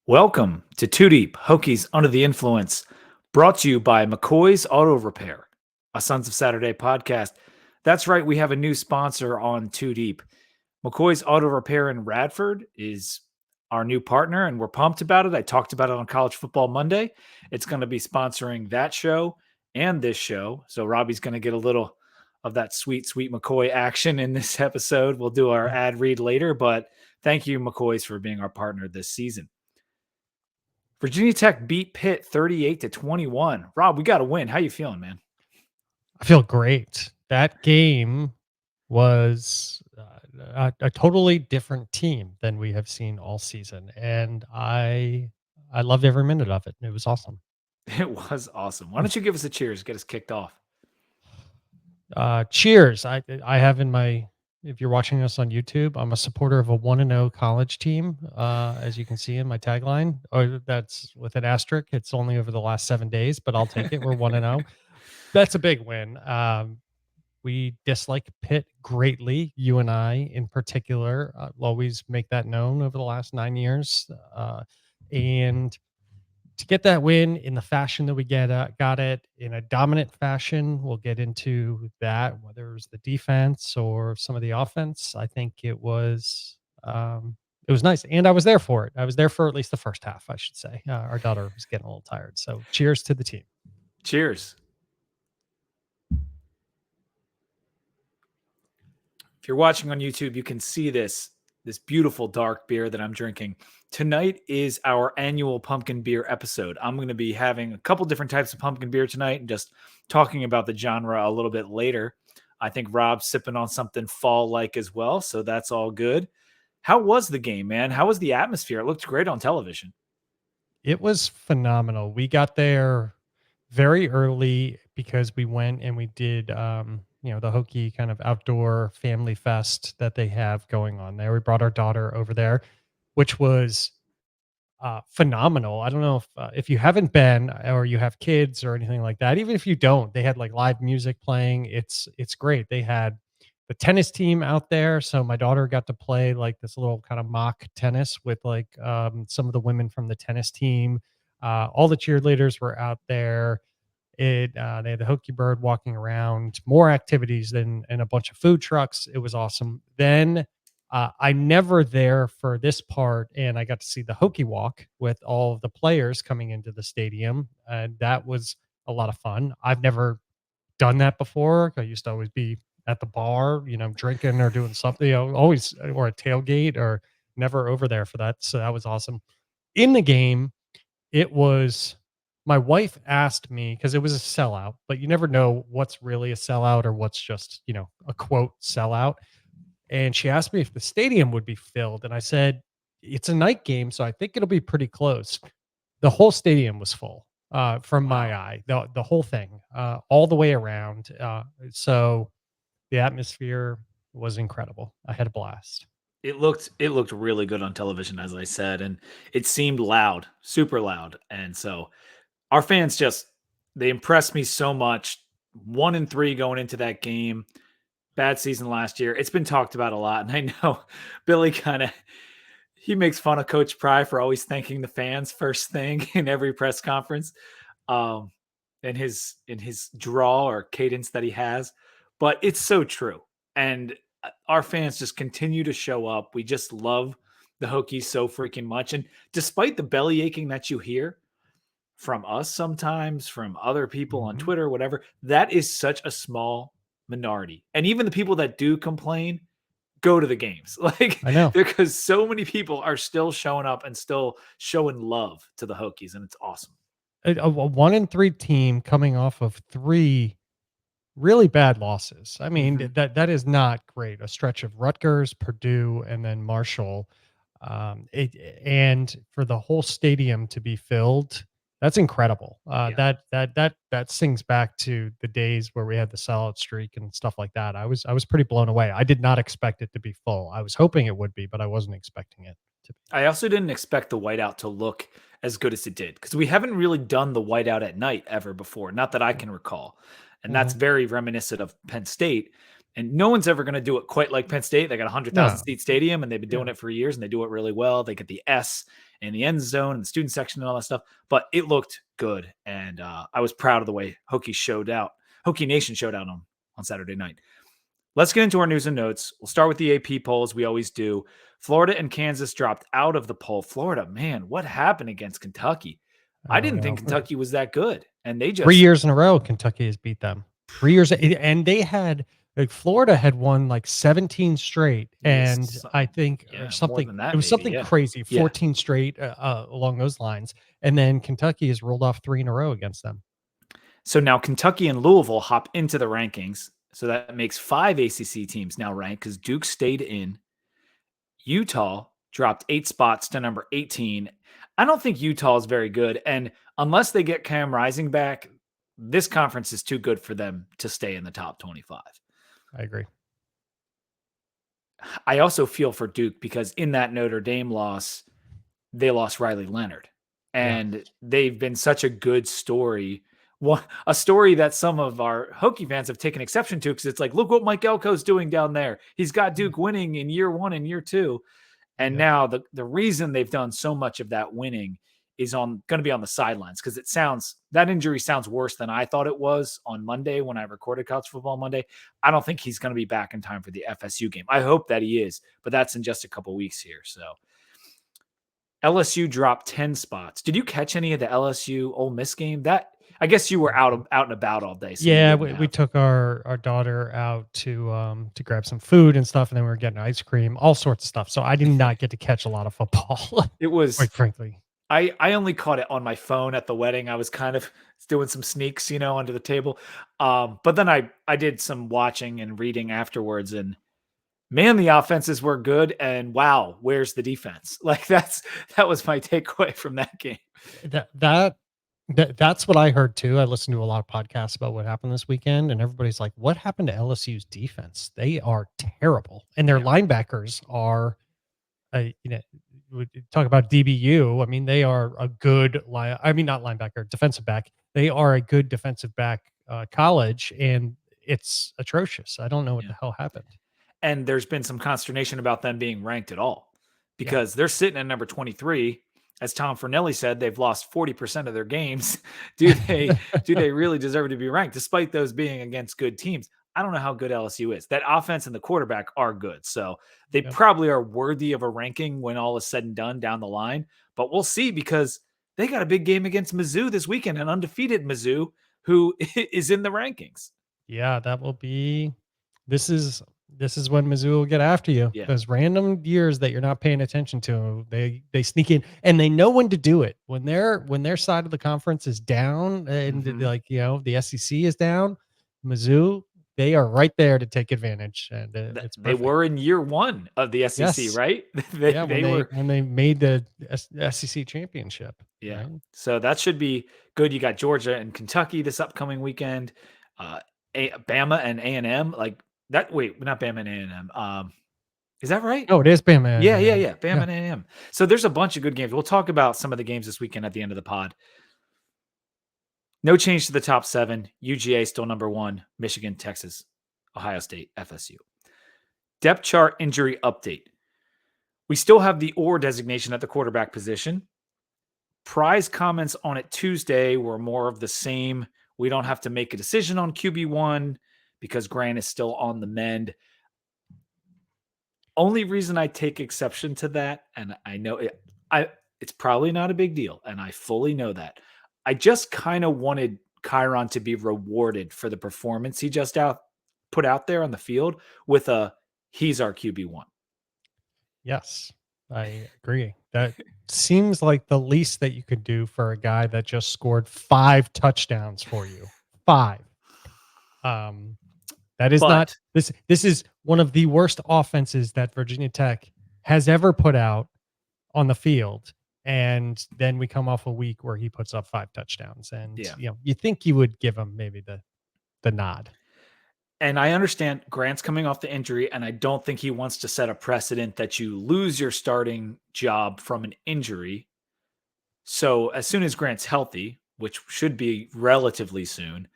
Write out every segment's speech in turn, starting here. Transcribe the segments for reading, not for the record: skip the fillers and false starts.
Welcome to Two Deep, Hokies Under the Influence, brought to you by McCoy's Auto Repair, a Sons of Saturday podcast. That's right, we have a new sponsor on Two Deep. McCoy's Auto Repair in Radford is our new partner, and we're pumped about it. I talked about it on College Football Monday. It's going to be sponsoring that show and this show. So Robbie's going to get a little of that sweet, sweet McCoy action in this episode. We'll do our ad read later, but thank you, McCoy's, for being our partner this season. Virginia Tech beat Pitt 38-21. Rob, we got to win. How you feeling, man? I feel great. That game was a totally different team than we have seen all season, and I loved every minute of it. It was awesome. It was awesome. Why don't you give us a cheers? Get us kicked off. Cheers! I have in my if you're watching us on YouTube, I'm a supporter of a 1-0 college team. As you can see in my tagline, or that's with an asterisk. It's only over the last 7 days, but I'll take it. We're 1-0. That's a big win. We dislike Pitt greatly. You and I, in particular, will always make that known over the last 9 years. And to get that win in the fashion that we got it in a dominant fashion, we'll get into that, whether it was the defense or some of the offense. I think it was nice, and I was there for it. I was there for at least the first half, I should say. Our daughter was getting a little tired, so cheers to the team. Cheers. If you're watching on YouTube, you can see this beautiful dark beer that I'm drinking. Tonight is our annual pumpkin beer episode. I'm going to be having a couple different types of pumpkin beer tonight and just talking about the genre a little bit later. I think Rob's sipping on something fall-like as well, so that's all good. How was the game, man? How was the atmosphere? It looked great on television. It was phenomenal. We got there very early because we went and we did the Hokie kind of outdoor family fest that they have going on there. We brought our daughter over there, which was phenomenal. I don't know if you haven't been or you have kids or anything like that. Even if you don't, they had like live music playing. It's great. They had the tennis team out there, so my daughter got to play like this little kind of mock tennis with like some of the women from the tennis team. All the cheerleaders were out there. They had the Hokie Bird walking around, more activities than and a bunch of food trucks. It was awesome. Then I'm never there for this part, and I got to see the Hokie Walk with all of the players coming into the stadium, and that was a lot of fun. I've never done that before. I used to always be at the bar, drinking or doing something, always or a tailgate or never over there for that. So that was awesome. In the game, it was my wife asked me because it was a sellout, but you never know what's really a sellout or what's just, a quote sellout. And she asked me if the stadium would be filled. And I said, it's a night game, so I think it'll be pretty close. The whole stadium was full from my Wow. eye, the whole thing, all the way around. So the atmosphere was incredible. I had a blast. It looked really good on television, as I said, and it seemed loud, super loud. And so our fans just they impressed me so much. 1-3 going into that game. Bad season last year. It's been talked about a lot, and I know Billy kind of he makes fun of Coach Pry for always thanking the fans first thing in every press conference, um, in his draw or cadence that he has. But it's so true, and our fans just continue to show up. We just love the Hokies so freaking much, and despite the belly aching that you hear from us sometimes, from other people on Mhm. Twitter, whatever, that is such a small minority. And even the people that do complain go to the games. Like I know. because so many people are still showing up and still showing love to the Hokies, and it's awesome. A 1-3 team coming off of 3 really bad losses. I mean, Mhm. that is not great. A stretch of Rutgers, Purdue, and then Marshall. And for the whole stadium to be filled, that's incredible. Yeah. That sings back to the days where we had the sellout streak and stuff like that. I was pretty blown away. I did not expect it to be full. I was hoping it would be, but I wasn't expecting it to be. I also didn't expect the whiteout to look as good as it did because we haven't really done the whiteout at night ever before, not that I can recall. And that's Mhm. very reminiscent of Penn State. And no one's ever going to do it quite like Penn State. They got a 100,000 No. seat stadium, and they've been doing Yeah. it for years, and they do it really well. They get the S in the end zone and the student section and all that stuff. But it looked good, and I was proud of the way Hokie Nation showed out on Saturday night. Let's get into our news and notes. We'll start with the AP poll, as we always do. Florida and Kansas dropped out of the poll. Florida, man, what happened against Kentucky? I I don't didn't think know. Kentucky was that good, and they 3 just years in a row, Kentucky has beat them. 3 years, and they had like Florida had won like 17 straight, and I think or more something. than It that, was maybe. something Yeah, crazy, yeah. 14 straight along those lines, and then Kentucky has rolled off 3 in a row against them. So now Kentucky and Louisville hop into the rankings. So that makes 5 ACC teams now ranked because Duke stayed in. Utah dropped 8 spots to number 18. I don't think Utah is very good. And unless they get Cam Rising back, this conference is too good for them to stay in the top 25. I agree. I also feel for Duke because in that Notre Dame loss, they lost Riley Leonard. Yeah. And they've been such a good story. A story that some of our Hokie fans have taken exception to because it's like, look what Mike Elko's doing down there. He's got Duke winning in year 1 and year 2. And Yep. now the reason they've done so much of that winning is going to be on the sidelines because that injury sounds worse than I thought it was on Monday when I recorded College Football Monday. I don't think he's going to be back in time for the FSU game. I hope that he is, but that's in just a couple weeks here. So LSU dropped 10 spots. Did you catch any of the LSU Ole Miss game? I guess you were out and about all day, so you Yeah, wouldn't we have. took our daughter out to grab some food and stuff, and then we were getting ice cream, all sorts of stuff. So I did not get to catch a lot of football, It was quite frankly. I only caught it on my phone at the wedding. I was kind of doing some sneaks, under the table. But then I did some watching and reading afterwards, and man, the offenses were good. And wow, where's the defense? Like that was my takeaway from that game. That that that's what I heard too. I listened to a lot of podcasts about what happened this weekend, and everybody's like, "What happened to LSU's defense? They are terrible, and their Yeah, linebackers are, we talk about DBU. I mean, they are a good line. I mean, not linebacker, defensive back. They are a good defensive back college, and it's atrocious. I don't know what yeah. the hell happened. And there's been some consternation about them being ranked at all Yeah, because they're sitting at number 23. As Tom Fornelli said, they've lost 40% of their games. Do they really deserve to be ranked despite those being against good teams? I don't know how good LSU is. That offense and the quarterback are good. So they yeah, probably are worthy of a ranking when all is said and done down the line. But we'll see because they got a big game against Mizzou this weekend, an undefeated Mizzou who is in the rankings. yeah. That will be. This is this is when Mizzou will get after you. Yeah. Those random years that you're not paying attention to, they sneak in, and they know when to do it. When their side of the conference is down, and Mhm. the SEC is down, Mizzou, they are right there to take advantage, and it's They perfect. were in year 1 of the SEC, Yes, right? They yeah. When they they were when they made the SEC championship, yeah. right? So that should be good. You got Georgia and Kentucky this upcoming weekend. Uh, Bama and A&M like that. Wait, not Bama and A&M. Is that right? Oh, it is Bama and Yeah, yeah, A&M. yeah. Bama Yeah. and A&M. So there's a bunch of good games. We'll talk about some of the games this weekend at the end of the pod. No change to the top 7. UGA still number 1. Michigan, Texas, Ohio State, FSU. Depth chart injury update. We still have the or designation at the quarterback position. Pry's comments on it Tuesday were more of the same. We don't have to make a decision on QB1 because Grant is still on the mend. Only reason I take exception to that, and I know it's probably not a big deal, and I fully know that. I just kind of wanted Chiron to be rewarded for the performance he just put out there on the field with he's our QB1. Yes, I agree. That seems like the least that you could do for a guy that just scored 5 touchdowns for you. 5. Um, that is not But this is one of the worst offenses that Virginia Tech has ever put out on the field. And then we come off a week where he puts up 5 touchdowns. And yeah. you think you would give him maybe the nod. And I understand Grant's coming off the injury, and I don't think he wants to set a precedent that you lose your starting job from an injury. So as soon as Grant's healthy, which should be relatively soon,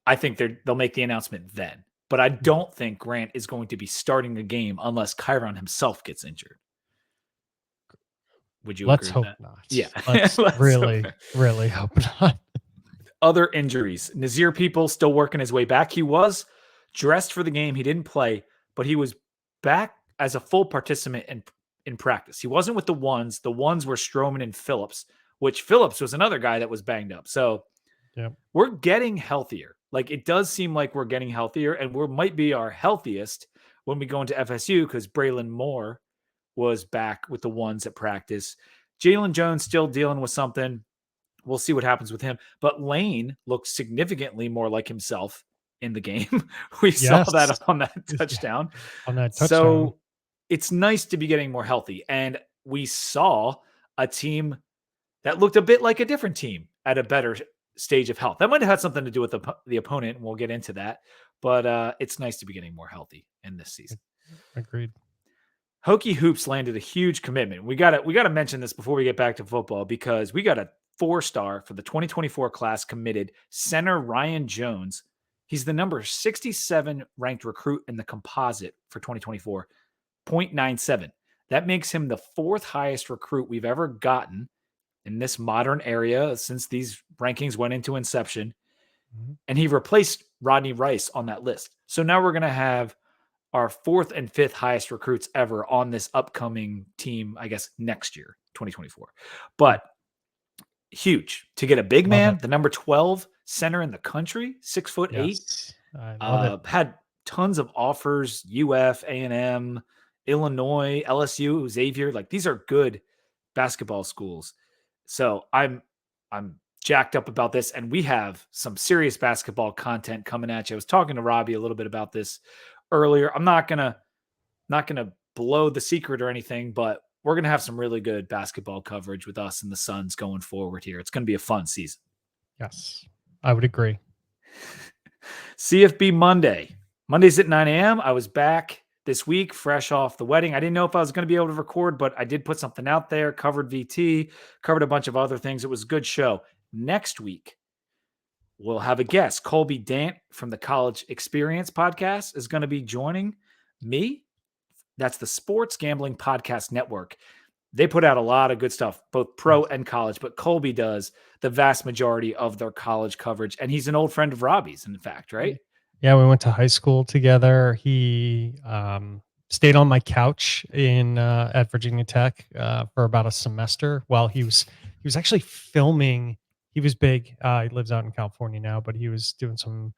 I think they'll make the announcement then. but I don't think Grant is going to be starting a game unless Chiron himself gets injured. Would you Let's agree with hope that? not. Yeah. Let's really, really hope not. Other injuries. Nazir People still working his way back. He was dressed for the game. He didn't play, but he was back as a full participant in practice. He wasn't with the ones. The ones were Stroman and Phillips, which Phillips was another guy that was banged up. So Yep. we're getting healthier. Like it does seem like we're getting healthier, and we might be our healthiest when we go into FSU because Braylon Moore was back with the ones at practice. Jalen Jones still dealing with something. We'll see what happens with him. But Lane looks significantly more like himself in the game. We saw Yes. that on that Yeah. touchdown. On that touchdown. So it's nice to be getting more healthy. And we saw a team that looked a bit like a different team at a better stage of health. That might have had something to do with the opponent, and we'll get into that. But it's nice to be getting more healthy in this season. Agreed. Hokie Hoops landed a huge commitment. We gotta mention this before we get back to football because we got a 4-star for the 2024 class committed center Ryan Jones. He's the number 67 ranked recruit in the composite for 2024, 0.97. That makes him the 4th highest recruit we've ever gotten in this modern area since these rankings went into inception. Mm-hmm. And he replaced Rodney Rice on that list. So now we're going to have our 4th and 5th highest recruits ever on this upcoming team, I guess, next year, 2024. But huge to get a big man, the number 12 center in the country, 6'8". Yes. I love it. Had tons of offers, UF, A&M, Illinois, LSU, Xavier. Like these are good basketball schools. So I'm jacked up about this, and we have some serious basketball content coming at you. I was talking to Robbie a little bit about this earlier. I'm not gonna blow the secret or anything, but we're gonna have some really good basketball coverage with us and the Suns going forward here. It's gonna be a fun season. Yes, I would agree. CFB Monday. Mondays at 9 a.m. I was back this week, fresh off the wedding. I didn't know if I was going to be able to record, but I did put something out there, covered VT, covered a bunch of other things. It was a good show. Next week, we'll have a guest. Colby Dant from the College Experience podcast is going to be joining me. That's the Sports Gambling Podcast Network. They put out a lot of good stuff, both pro and college, but Colby does the vast majority of their college coverage. And he's an old friend of Robbie's, in fact, right? Yeah, we went to high school together. He stayed on my couch at Virginia Tech for about a semester while he was actually filming. He was big. He lives out in California now, but he was doing some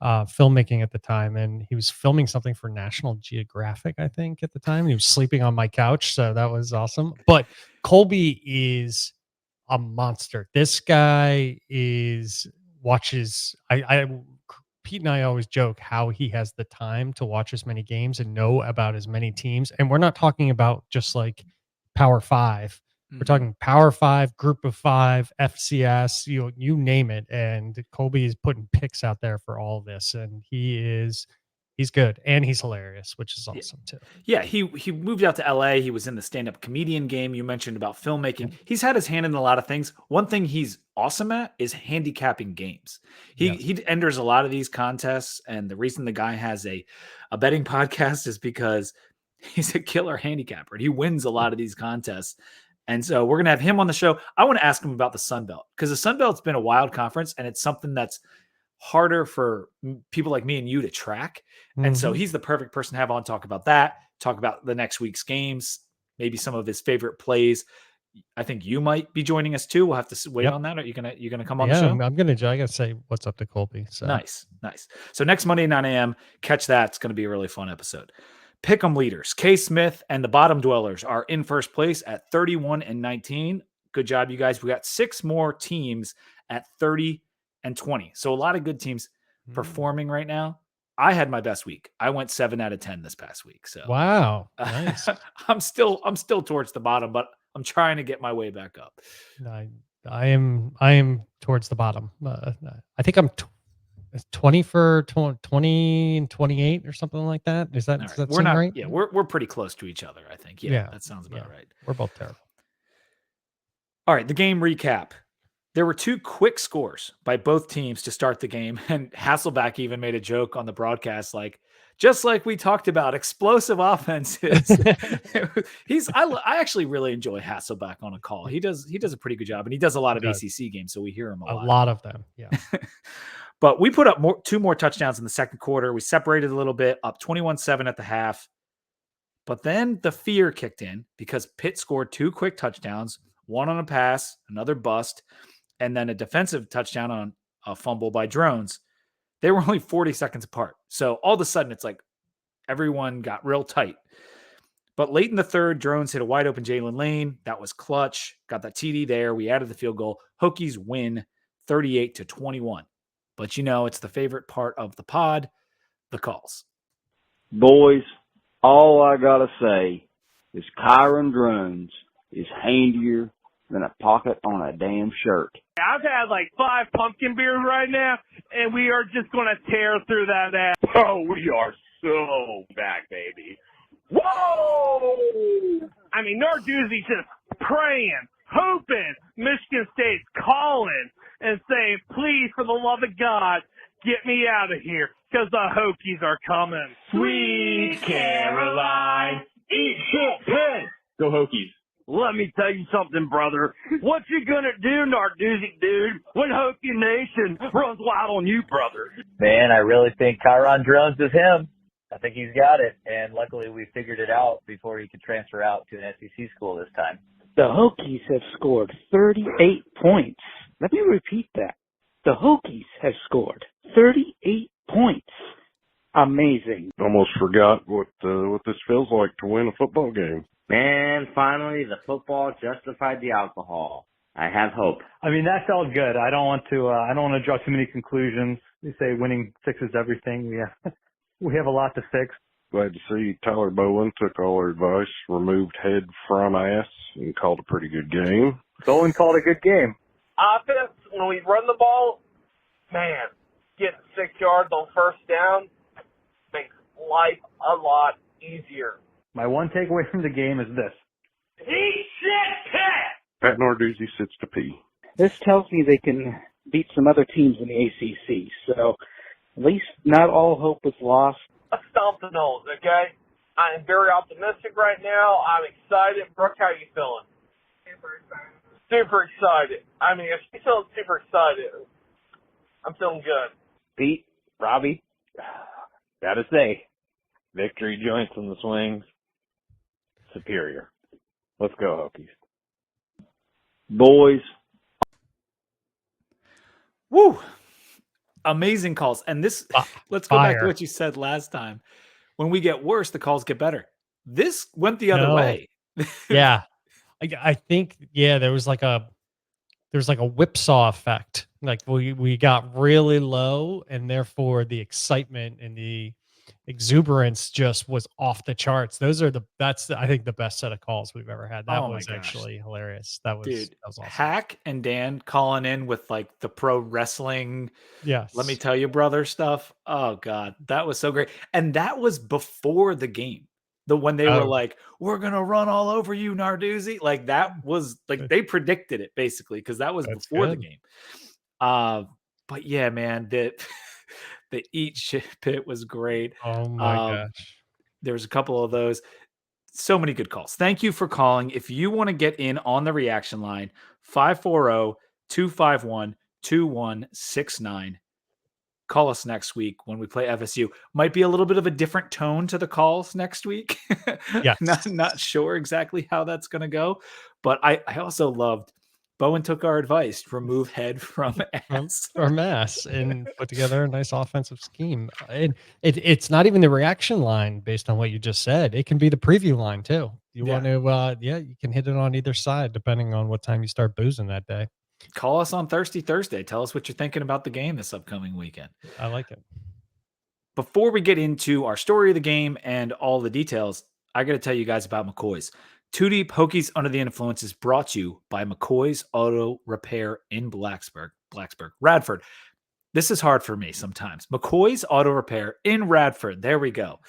filmmaking at the time, and he was filming something for National Geographic, I think, at the time. He was sleeping on my couch, so that was awesome. But Colby is a monster. This guy watches. Pete and I always joke how he has the time to watch as many games and know about as many teams. And we're not talking about just like Power 5. We're talking Power 5, Group of 5, FCS, you name it. And Colby is putting picks out there for all of this. And he's good and he's hilarious, which is awesome too. Yeah, he moved out to LA. He was in the stand-up comedian game. You mentioned about filmmaking. He's had his hand in a lot of things. One thing he's awesome at is handicapping games. He enters a lot of these contests, and the reason the guy has a betting podcast is because he's a killer handicapper. And he wins a lot of these contests. And so we're going to have him on the show. I want to ask him about the Sun Belt because the Sun Belt's been a wild conference, and it's something that's harder for people like me and you to track. And so he's the perfect person to have on, talk about that, talk about the next week's games, maybe some of his favorite plays. I think you might be joining us too. We'll have to wait on that. Are you gonna come on the show? I'm gonna. I gotta say what's up to Colby. So nice. So next Monday 9 a.m. catch that. It's gonna be a really fun episode. Pick'em leaders K Smith and the Bottom Dwellers are in first place at 31-19. Good job, you guys. We got 6 more teams at 30-20. So a lot of good teams performing right now. I had my best week. I went 7 out of 10 this past week. So wow, nice. I'm still towards the bottom, but I'm trying to get my way back up. I am towards the bottom. I think I'm 20 for 20 and 28 or something like that. Does that seem right? Yeah, we're pretty close to each other, I think. Yeah, that sounds about right. We're both terrible. All right, the game recap. There were two quick scores by both teams to start the game, and Hasselback even made a joke on the broadcast, like, just like we talked about, explosive offenses. I actually really enjoy Hasselback on a call. He does a pretty good job, and he does a lot of ACC games, so we hear him a A lot. lot of them, yeah. But we put up two more touchdowns in the second quarter. We separated a little bit, up 21-7 at the half. But then the fear kicked in because Pitt scored two quick touchdowns, one on a pass, another bust, and then a defensive touchdown on a fumble by Drones. They were only 40 seconds apart. So all of a sudden, it's like everyone got real tight. But late in the third, Drones hit a wide open Jalen Lane. That was clutch. Got that TD there. We added the field goal. Hokies win 38-21. But it's the favorite part of the pod, the calls. Boys, all I gotta say is Kyron Drones is handier than a pocket on a damn shirt. I've had like 5 pumpkin beers right now, and we are just going to tear through that ass. Oh, we are so back, baby. Whoa! I mean, Narduzzi's just praying, hoping Michigan State's calling and saying, please, for the love of God, get me out of here, because the Hokies are coming. Sweet Caroline, eat shit, Pitt. Go Hokies. Let me tell you something, brother. What you gonna do, Narduzzi dude, when Hokie Nation runs wild on you, brother? Man, I really think Kyron Drones is him. I think he's got it, and luckily we figured it out before he could transfer out to an SEC school this time. The Hokies have scored 38 points. Let me repeat that. The Hokies have scored 38 points. Amazing. Almost forgot what this feels like to win a football game. Man, finally the football justified the alcohol. I have hope. I mean, that felt good. I don't want to draw too many conclusions. They say winning fixes everything. We have a lot to fix. Glad to see Tyler Bowen took all our advice, removed head from ass, and called a pretty good game. Bowen called a good game. Offense, when we run the ball, man, getting 6 yards on first down makes life a lot easier. My one takeaway from the game is this. Eat shit, Pitt! Pat Narduzzi sits to pee. This tells me they can beat some other teams in the ACC, so at least not all hope is lost. Let's stomp the nose, okay? I am very optimistic right now. I'm excited. Brooke, how are you feeling? Super excited. Super excited. I mean, if she's feeling super excited, I'm feeling good. Pete, Robbie, gotta say, victory joints in the swings, superior. Let's go, Hokies. Boys. Woo! Amazing calls. And this, let's go back to Fire. what you said last time. When we get worse, the calls get better. This went the other way. Yeah. I think, there was like a whipsaw effect. Like we got really low, and therefore the excitement and the exuberance just was off the charts. That's I think the best set of calls we've ever had. That was actually hilarious. That was awesome. Hack and Dan calling in with like the pro wrestling. Yes. Let me tell you, brother stuff. Oh God, that was so great. And that was before the game. When they were like, we're going to run all over you, Narduzzi. Like that was like, they predicted it basically, because that was before the game. But yeah, man, the eat shit pit was great. Oh my gosh. There's a couple of those. So many good calls. Thank you for calling. If you want to get in on the reaction line, 540-251-2169. Call us next week when we play FSU. Might be a little bit of a different tone to the calls next week. Yes. Not sure exactly how that's going to go. But I also loved Bowen took our advice, remove head from ass. From ass, and put together a nice offensive scheme. And it's not even the reaction line based on what you just said. It can be the preview line too. You want to, you can hit it on either side depending on what time you start boozing that day. Call us on Thirsty Thursday. Tell us what you're thinking about the game this upcoming weekend. I like it. Before we get into our story of the game and all the details, I got to tell you guys about McCoy's. Two Deep Hokies Under the Influence is brought to you by McCoy's Auto Repair in Radford. This is hard for me sometimes. McCoy's Auto Repair in Radford. There we go.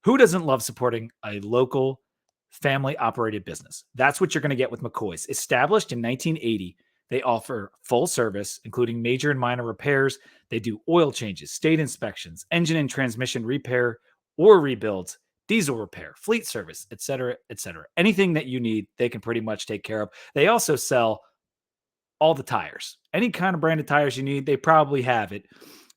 Who doesn't love supporting a local family-operated business? That's what you're going to get with McCoy's. Established in 1980, They offer full service, including major and minor repairs. They do oil changes, state inspections, engine and transmission repair or rebuilds, diesel repair, fleet service, etc., etc. Anything that you need, they can pretty much take care of. They also sell all the tires. Any kind of branded tires you need, they probably have it.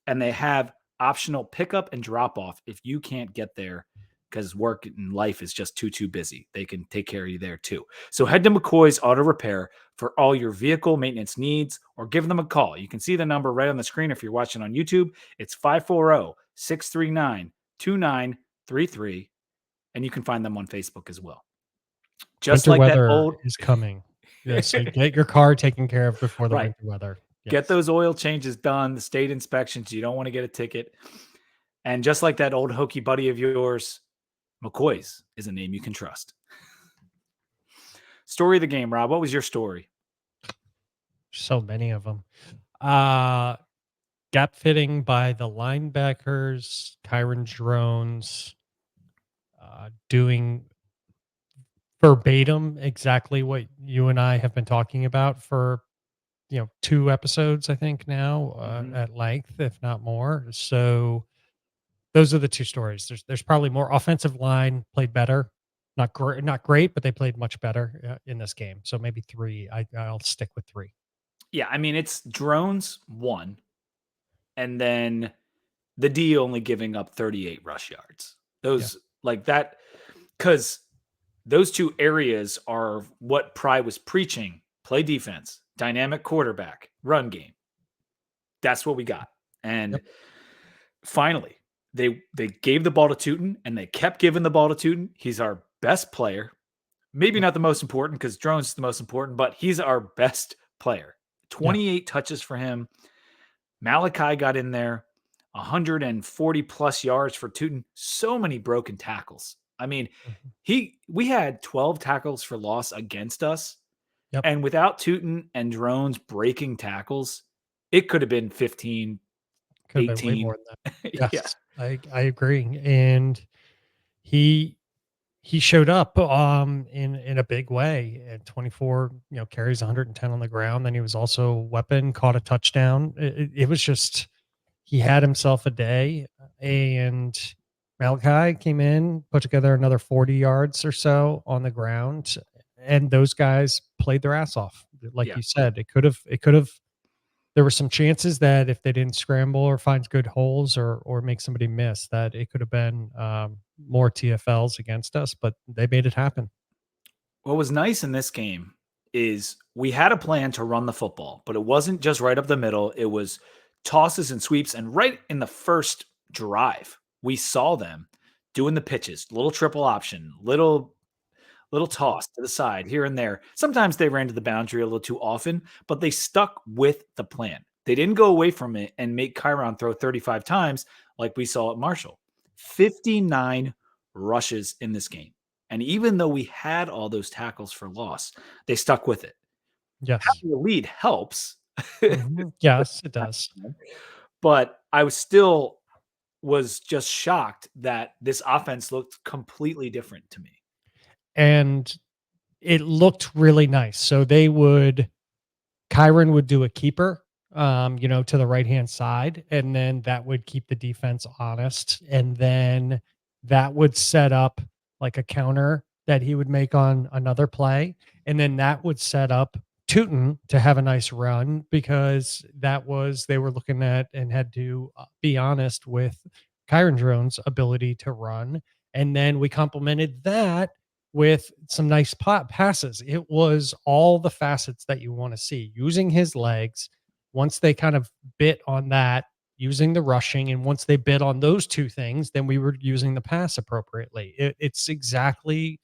And they have optional pickup and drop off if you can't get there because work and life is just too busy. They can take care of you there too. So head to McCoy's Auto Repair for all your vehicle maintenance needs or give them a call. You can see the number right on the screen if you're watching on YouTube. It's 540-639-2933. And you can find them on Facebook as well. Just Winter like that weather old is coming. Yeah, so get your car taken care of before the Right. winter weather. Yes. Get those oil changes done, the state inspections. You don't want to get a ticket. And just like that old Hokie buddy of yours, McCoy's is a name you can trust. Story of the game, Rob. What was your story? So many of them. Gap fitting by the linebackers, Kyron Drones, doing verbatim exactly what you and I have been talking about for 2 episodes, I think now, at length, if not more. So those are the 2 stories. There's probably more. Offensive line played better, not great, but they played much better in this game. So maybe 3. I'll stick with 3. Yeah, I mean, it's Drones 1, and then the D only giving up 38 rush yards. Those like that, because those 2 areas are what Pry was preaching: play defense, dynamic quarterback, run game. That's what we got. And finally, they gave the ball to Tootin, and they kept giving the ball to Tootin. He's our best player. Maybe not the most important because Drones is the most important, but he's our best player. 28 touches for him. Malachi got in there, 140 plus yards for Tootin. So many broken tackles. I mean, we had 12 tackles for loss against us. Yep. And without Tootin and Drones breaking tackles, it could have been 15, Could have 18. been way more than that. Yes, Yeah. I agree. And he showed up in a big way at 24, carries, 110 on the ground. Then he was also a weapon, caught a touchdown. It was just, he had himself a day. And Malachi came in, put together another 40 yards or so on the ground, and those guys played their ass off. Like you said, it could have there were some chances that if they didn't scramble or find good holes or make somebody miss, that it could have been more TFLs against us, but they made it happen. What was nice in this game is we had a plan to run the football, but it wasn't just right up the middle. It was tosses and sweeps. And right in the first drive, we saw them doing the pitches, little triple option, little toss to the side here and there. Sometimes they ran to the boundary a little too often, but they stuck with the plan. They didn't go away from it and make Kyron throw 35 times like we saw at Marshall. 59 rushes in this game. And even though we had all those tackles for loss, they stuck with it. Yes. Having the lead helps. Yes, it does. But I was just shocked that this offense looked completely different to me. And it looked really nice. So Kyron would do a keeper, to the right-hand side, and then that would keep the defense honest. And then that would set up like a counter that he would make on another play. And then that would set up Tootin to have a nice run, because they were looking at and had to be honest with Kyron Drones' ability to run. And then we complemented that with some nice passes. It was all the facets that you want to see, using his legs. Once they kind of bit on that, using the rushing, and once they bit on those 2 things, then we were using the pass appropriately. It's exactly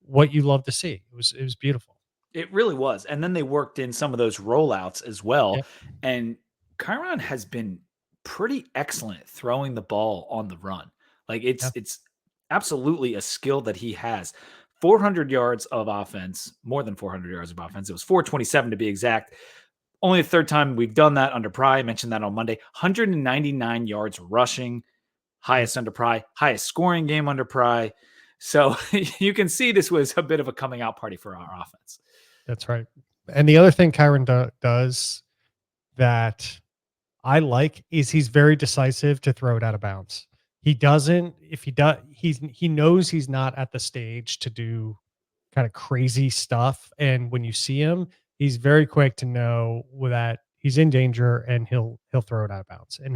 what you love to see. It was beautiful. It really was. And then they worked in some of those rollouts as well. Yep. And Kyron has been pretty excellent throwing the ball on the run. Like it's absolutely a skill that he has. 400 yards of offense, more than 400 yards of offense. It was 427 to be exact. Only the 3rd time we've done that under Pry. I mentioned that on Monday. 199 yards rushing, highest under Pry, highest scoring game under Pry. So you can see this was a bit of a coming out party for our offense. That's right. And the other thing Kyron does that I like is he's very decisive to throw it out of bounds. He doesn't, if he does, he knows he's not at the stage to do kind of crazy stuff. And when you see him, he's very quick to know that he's in danger and he'll throw it out of bounds and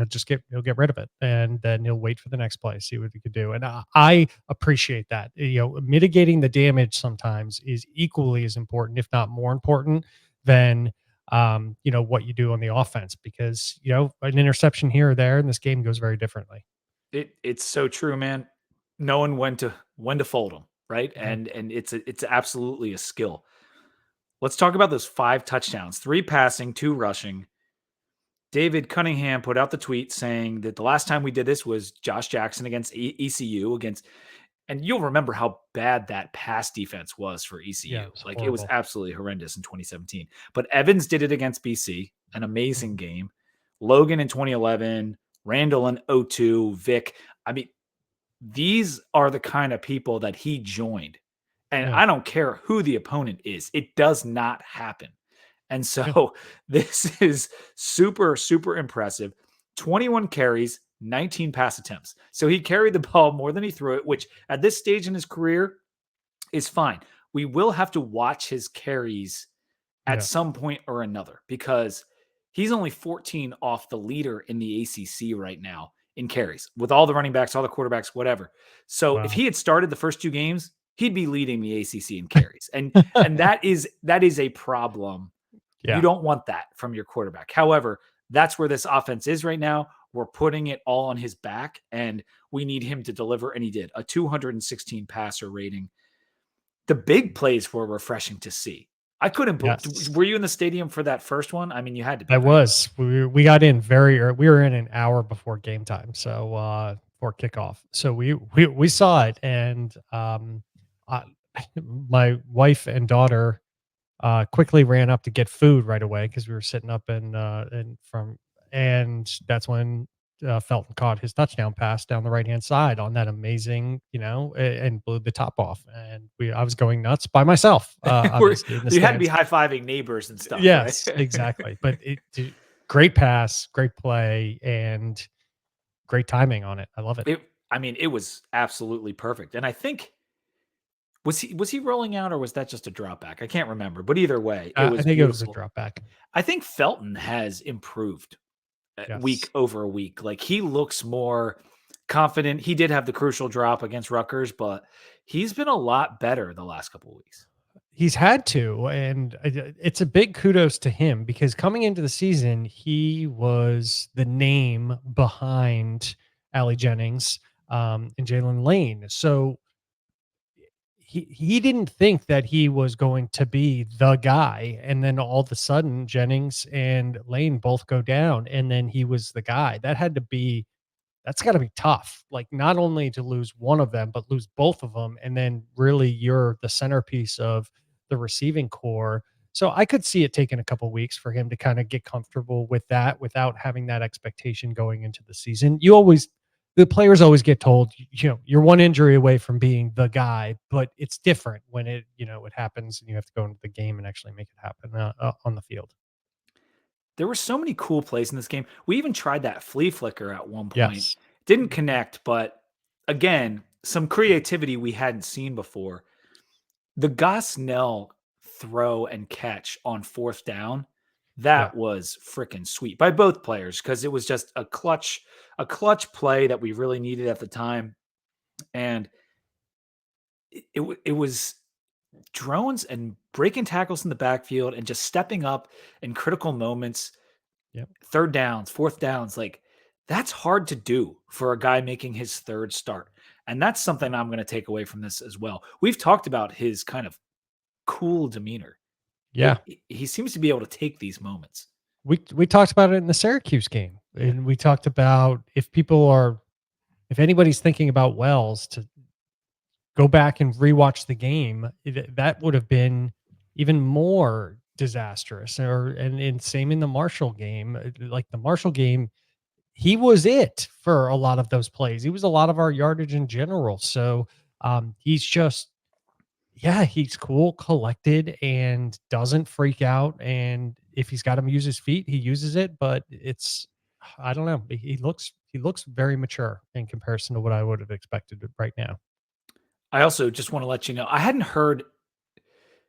he'll get rid of it. And then he'll wait for the next play, see what he could do. And I appreciate that. You know, mitigating the damage sometimes is equally as important, if not more important than you know, what you do on the offense, because, you know, an interception here or there and this game goes very differently. It's so true, man. Knowing when to fold them, right? Mhm. And it's absolutely a skill. Let's talk about those 5 touchdowns, 3 passing, 2 rushing. David Cunningham put out the tweet saying that the last time we did this was Josh Jackson against ECU and you'll remember how bad that pass defense was for ECU. Yeah, it's Like it was horrible. absolutely horrendous in 2017. But Evans did it against BC, an amazing Mhm. game. Logan in 2011, Randall in 02, Vic. I mean, these are the kind of people that he joined. And Yeah. I don't care who the opponent is. It does not happen. And Yeah. so this is super, super impressive. 21 carries, 19 pass attempts. So he carried the ball more than he threw it, which at this stage in his career is fine. We will have to watch his carries at Yeah. some point or another because he's only 14 off the leader in the ACC right now in carries with all the running backs, all the quarterbacks, whatever. So if Wow. he had started the first 2 games, he'd be leading the ACC in carries. And that is a problem. You Yeah. don't want that from your quarterback. However, that's where this offense is right now. We're putting it all on his back, and we need him to deliver. And he did a 216 passer rating. The big plays were refreshing to see. I couldn't. Yes. Were you in the stadium for that first one? I mean, you had to be. I Right? was. We got in very early. We were in an hour before game time, so for kickoff. So we saw it, and I, my wife and daughter quickly ran up to get food right away because we were sitting up and that's when Felton caught his touchdown pass down the right hand side on that amazing, you know, and blew the top off. And I was going nuts by myself, obviously in the You had to be stands. high fiving neighbors and stuff, right? Yes, exactly. But great pass, great play, and great timing on it. I love it. I mean, it was absolutely perfect. And I think was he rolling out or was that just a drop back? I can't remember. But either way, it I was think it was a beautiful. drop back. I think Felton has improved week Yes. over week. Like he looks more confident. He did have the crucial drop against Rutgers, but he's been a lot better the last couple of weeks. He's had to, and it's a big kudos to him because coming into the season, he was the name behind Allie Jennings and Jalen Lane. So he didn't think that he was going to be the guy, and then all of a sudden, Jennings and Lane both go down, and then he was the guy. That's got to be tough. Like not only to lose one of them, but lose both of them. And then really you're the centerpiece of the receiving core. So I could see it taking a couple weeks for him to kind of get comfortable with that without having that expectation going into the season. The players always get told, you know, you're one injury away from being the guy, but it's different when it happens and you have to go into the game and actually make it happen on the field. There were so many cool plays in this game. We even tried that flea flicker at one point. Yes. Didn't connect, but again, some creativity we hadn't seen before. The Gosnell throw and catch on 4th down, Yeah. that was freaking sweet by both players because it was just a clutch play that we really needed at the time. And it was drones and breaking tackles in the backfield and just stepping up in critical moments. Yep. 3rd downs, 4th downs, like that's hard to do for a guy making his 3rd start. And that's something I'm going to take away from this as well. We've talked about his kind of cool demeanor. Yeah. He seems to be able to take these moments. We talked about it in the Syracuse game, and we talked about if anybody's thinking about Wells to go back and rewatch the game, that would have been even more disastrous. And same in the Marshall game. Like the Marshall game, he was it for a lot of those plays. He was a lot of our yardage in general. So he's yeah, he's cool, collected, and doesn't freak out. And if he's got to use his feet, he uses it. But I don't know. He looks very mature in comparison to what I would have expected right now. I also just want to let you know, I hadn't heard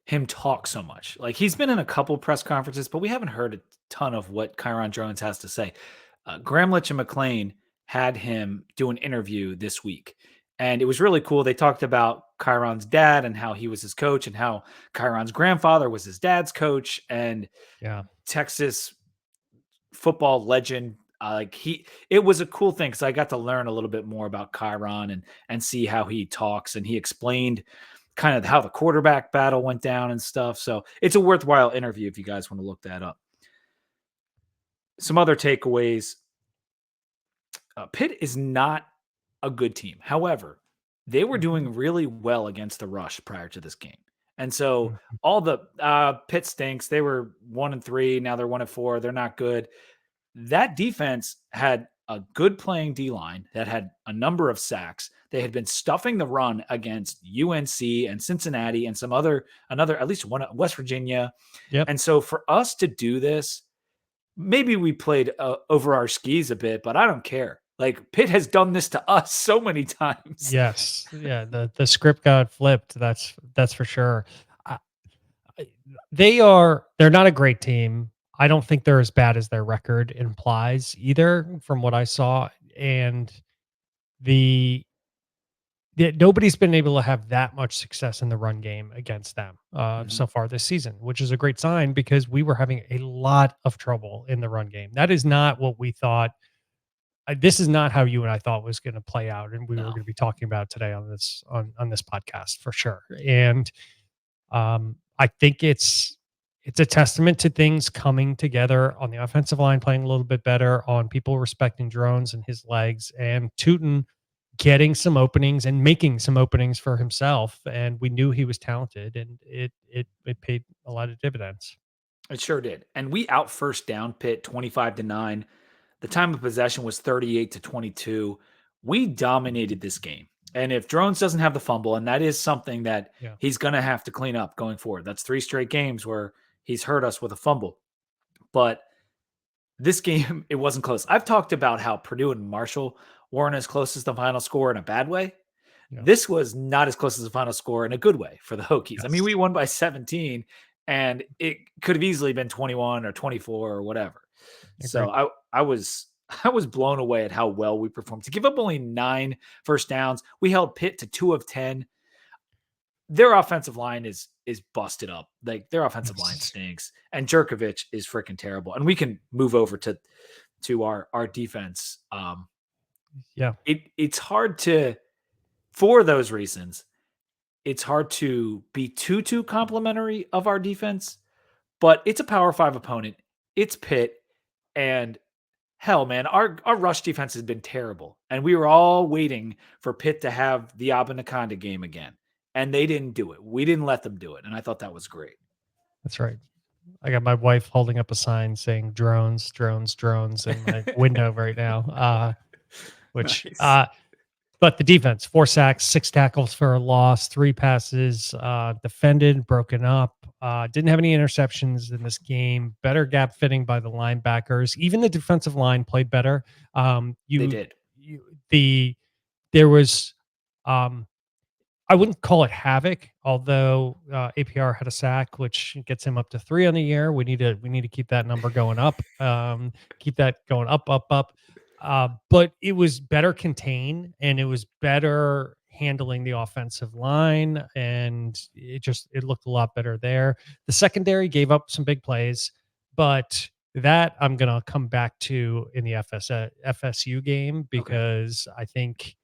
him talk so much. Like he's been in a couple press conferences, but we haven't heard a ton of what Kyron Drones has to say. Gramlich and McLean had him do an interview this week, and it was really cool. They talked about Kyron's dad and how he was his coach, and how Kyron's grandfather was his dad's coach, and Yeah, Texas football legend. It was a cool thing because I got to learn a little bit more about Kyron and see how he talks, and he explained kind of how the quarterback battle went down and stuff. So it's a worthwhile interview if you guys want to look that up. Some other takeaways. Pitt is not a good team. However, they were doing really well against the rush prior to this game. And so Mhm. all the Pitt stinks. They were 1-3. Now they're 1-4. They're not good. That defense had a good playing D line that had a number of sacks. They had been stuffing the run against UNC and Cincinnati and another, at least one, West Virginia. Yep. And so for us to do this, maybe we played over our skis a bit, but I don't care. Like Pitt has done this to us so many times. Yes. Yeah. The script got flipped. That's for sure. I, they're not a great team. I don't think they're as bad as their record implies either, from what I saw. And the nobody's been able to have that much success in the run game against them so far this season, which is a great sign because we were having a lot of trouble in the run game. That is not what we thought. This is not how you and I thought was going to play out, and we were No. going to be talking about today on this podcast for sure. And I think it's a testament to things coming together on the offensive line, playing a little bit better, on people respecting Drones and his legs, and Tootin getting some openings and making some openings for himself. And we knew he was talented, and it paid a lot of dividends. It sure did. And we out first down Pitt 25-9. The time of possession was 38-22. We dominated this game. And if Drones doesn't have the fumble, and that is something that Yeah. he's going to have to clean up going forward. That's 3 straight games where he's hurt us with a fumble. But this game, it wasn't close. I've talked about how Purdue and Marshall weren't as close as the final score in a bad way. Yeah. This was not as close as the final score in a good way for the Hokies. I mean, we Yes. won by 17, and it could have easily been 21 or 24 or whatever. So I was blown away at how well we performed. To give up only 9 first downs, we held Pitt to 2 of 10. Their offensive line is busted up. Like their offensive line stinks, and Jerkovich is freaking terrible. And we can move over to our defense. Yeah. It's hard to, for those reasons, it's hard to be too complimentary of our defense, but it's a Power 5 opponent. It's Pitt, and hell, man, our rush defense has been terrible, and we were all waiting for Pitt to have the Abinaconda game again, and they didn't do it. We didn't let them do it, and I thought that was great. That's right. I got my wife holding up a sign saying drones, drones, drones in my window right now. Which Nice. But the defense, 4 sacks, 6 tackles for a loss, 3 passes, defended, broken up, didn't have any interceptions in this game, better gap fitting by the linebackers. Even the defensive line played better. They did. There was, I wouldn't call it havoc, although APR had a sack, which gets him up to 3 on the year. We need to keep that number going up, keep that going up, up, up. But it was better contained, and it was better handling the offensive line, and it looked a lot better there. The secondary gave up some big plays, but that I'm gonna come back to in the FSU game because I think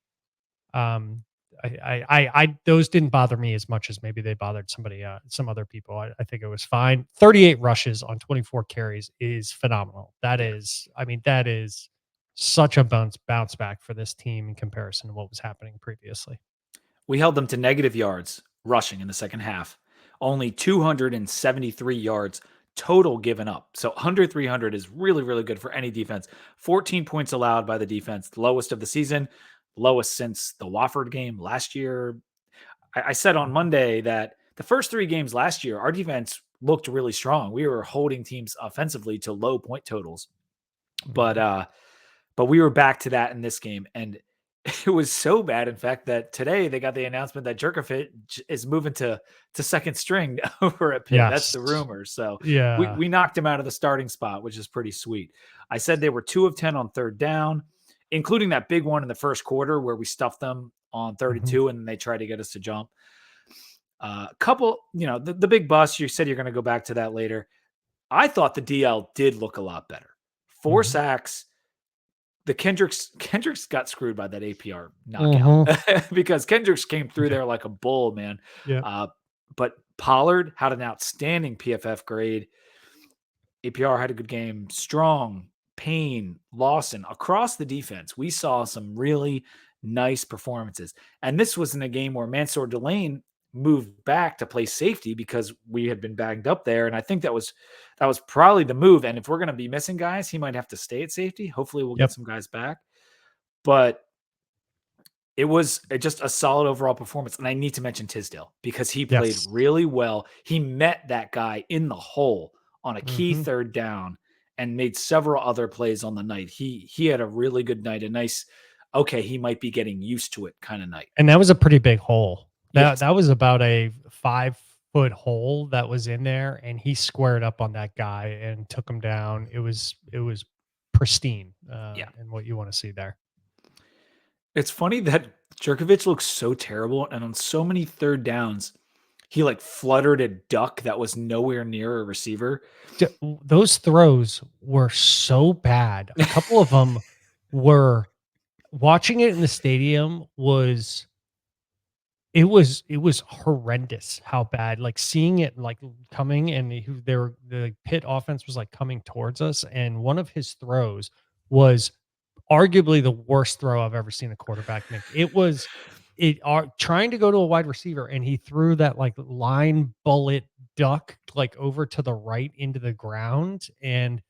I those didn't bother me as much as maybe they bothered some other people. I think it was fine. 38 rushes on 24 carries is phenomenal. That is such a bounce back for this team in comparison to what was happening previously. We held them to negative yards rushing in the second half. Only 273 yards total given up. So under 300 is really, really good for any defense. 14 points allowed by the defense, lowest of the season, lowest since the Wofford game last year. I said on Monday that the first 3 games last year, our defense looked really strong. We were holding teams offensively to low point totals, but we were back to that in this game, and it was so bad, in fact, that today they got the announcement that Jerkovich is moving to second string over at Pitt. That's Yes. the rumor. So Yeah. we knocked him out of the starting spot, which is pretty sweet. I said they were 2 of 10 on third down, including that big one in the first quarter where we stuffed them on 32 and they tried to get us to jump. Couple, the big bust, you said you're going to go back to that later. I thought the DL did look a lot better. 4 sacks. The Kendricks got screwed by that APR knockout because Kendricks came through there like a bull, man. Yeah. But Pollard had an outstanding PFF grade. APR had a good game. Strong, Payne, Lawson, across the defense, we saw some really nice performances. And this was in a game where Mansour Delane moved back to play safety because we had been bagged up there. And I think that was probably the move. And if we're going to be missing guys, he might have to stay at safety. Hopefully we'll get some guys back. But it was just a solid overall performance. And I need to mention Tisdale because he played really well. He met that guy in the hole on a key third down and made several other plays on the night. He had a really good night, a nice, okay, he might be getting used to it kind of night. And that was a pretty big hole. That was about a 5-foot hole that was in there, and he squared up on that guy and took him down. It was pristine. And what you want to see there. It's funny that Jerkovich looks so terrible, and on so many third downs, he like fluttered a duck that was nowhere near a receiver. Those throws were so bad. A couple of them were, watching it in the stadium was horrendous how bad, like seeing it like coming, and the Pitt offense was like coming towards us, and one of his throws was arguably the worst throw I've ever seen a quarterback make. It was trying to go to a wide receiver, and he threw that like line bullet duck like over to the right into the ground, and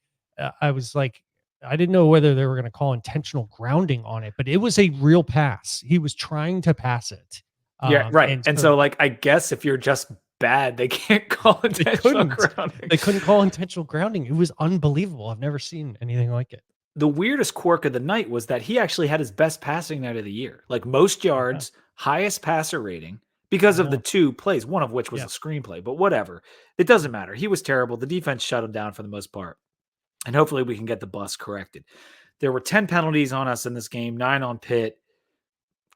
I was like, I didn't know whether they were going to call intentional grounding on it, but it was a real pass. He was trying to pass it. Yeah, right. And so, like, I guess if you're just bad, they can't call intentional grounding. They couldn't call intentional grounding. It was unbelievable. I've never seen anything like it. The weirdest quirk of the night was that he actually had his best passing night of the year. Like most yards, highest passer rating because of the 2 plays, one of which was a screenplay, but whatever. It doesn't matter. He was terrible. The defense shut him down for the most part. And hopefully we can get the bus corrected. There were 10 penalties on us in this game, 9 on Pitt.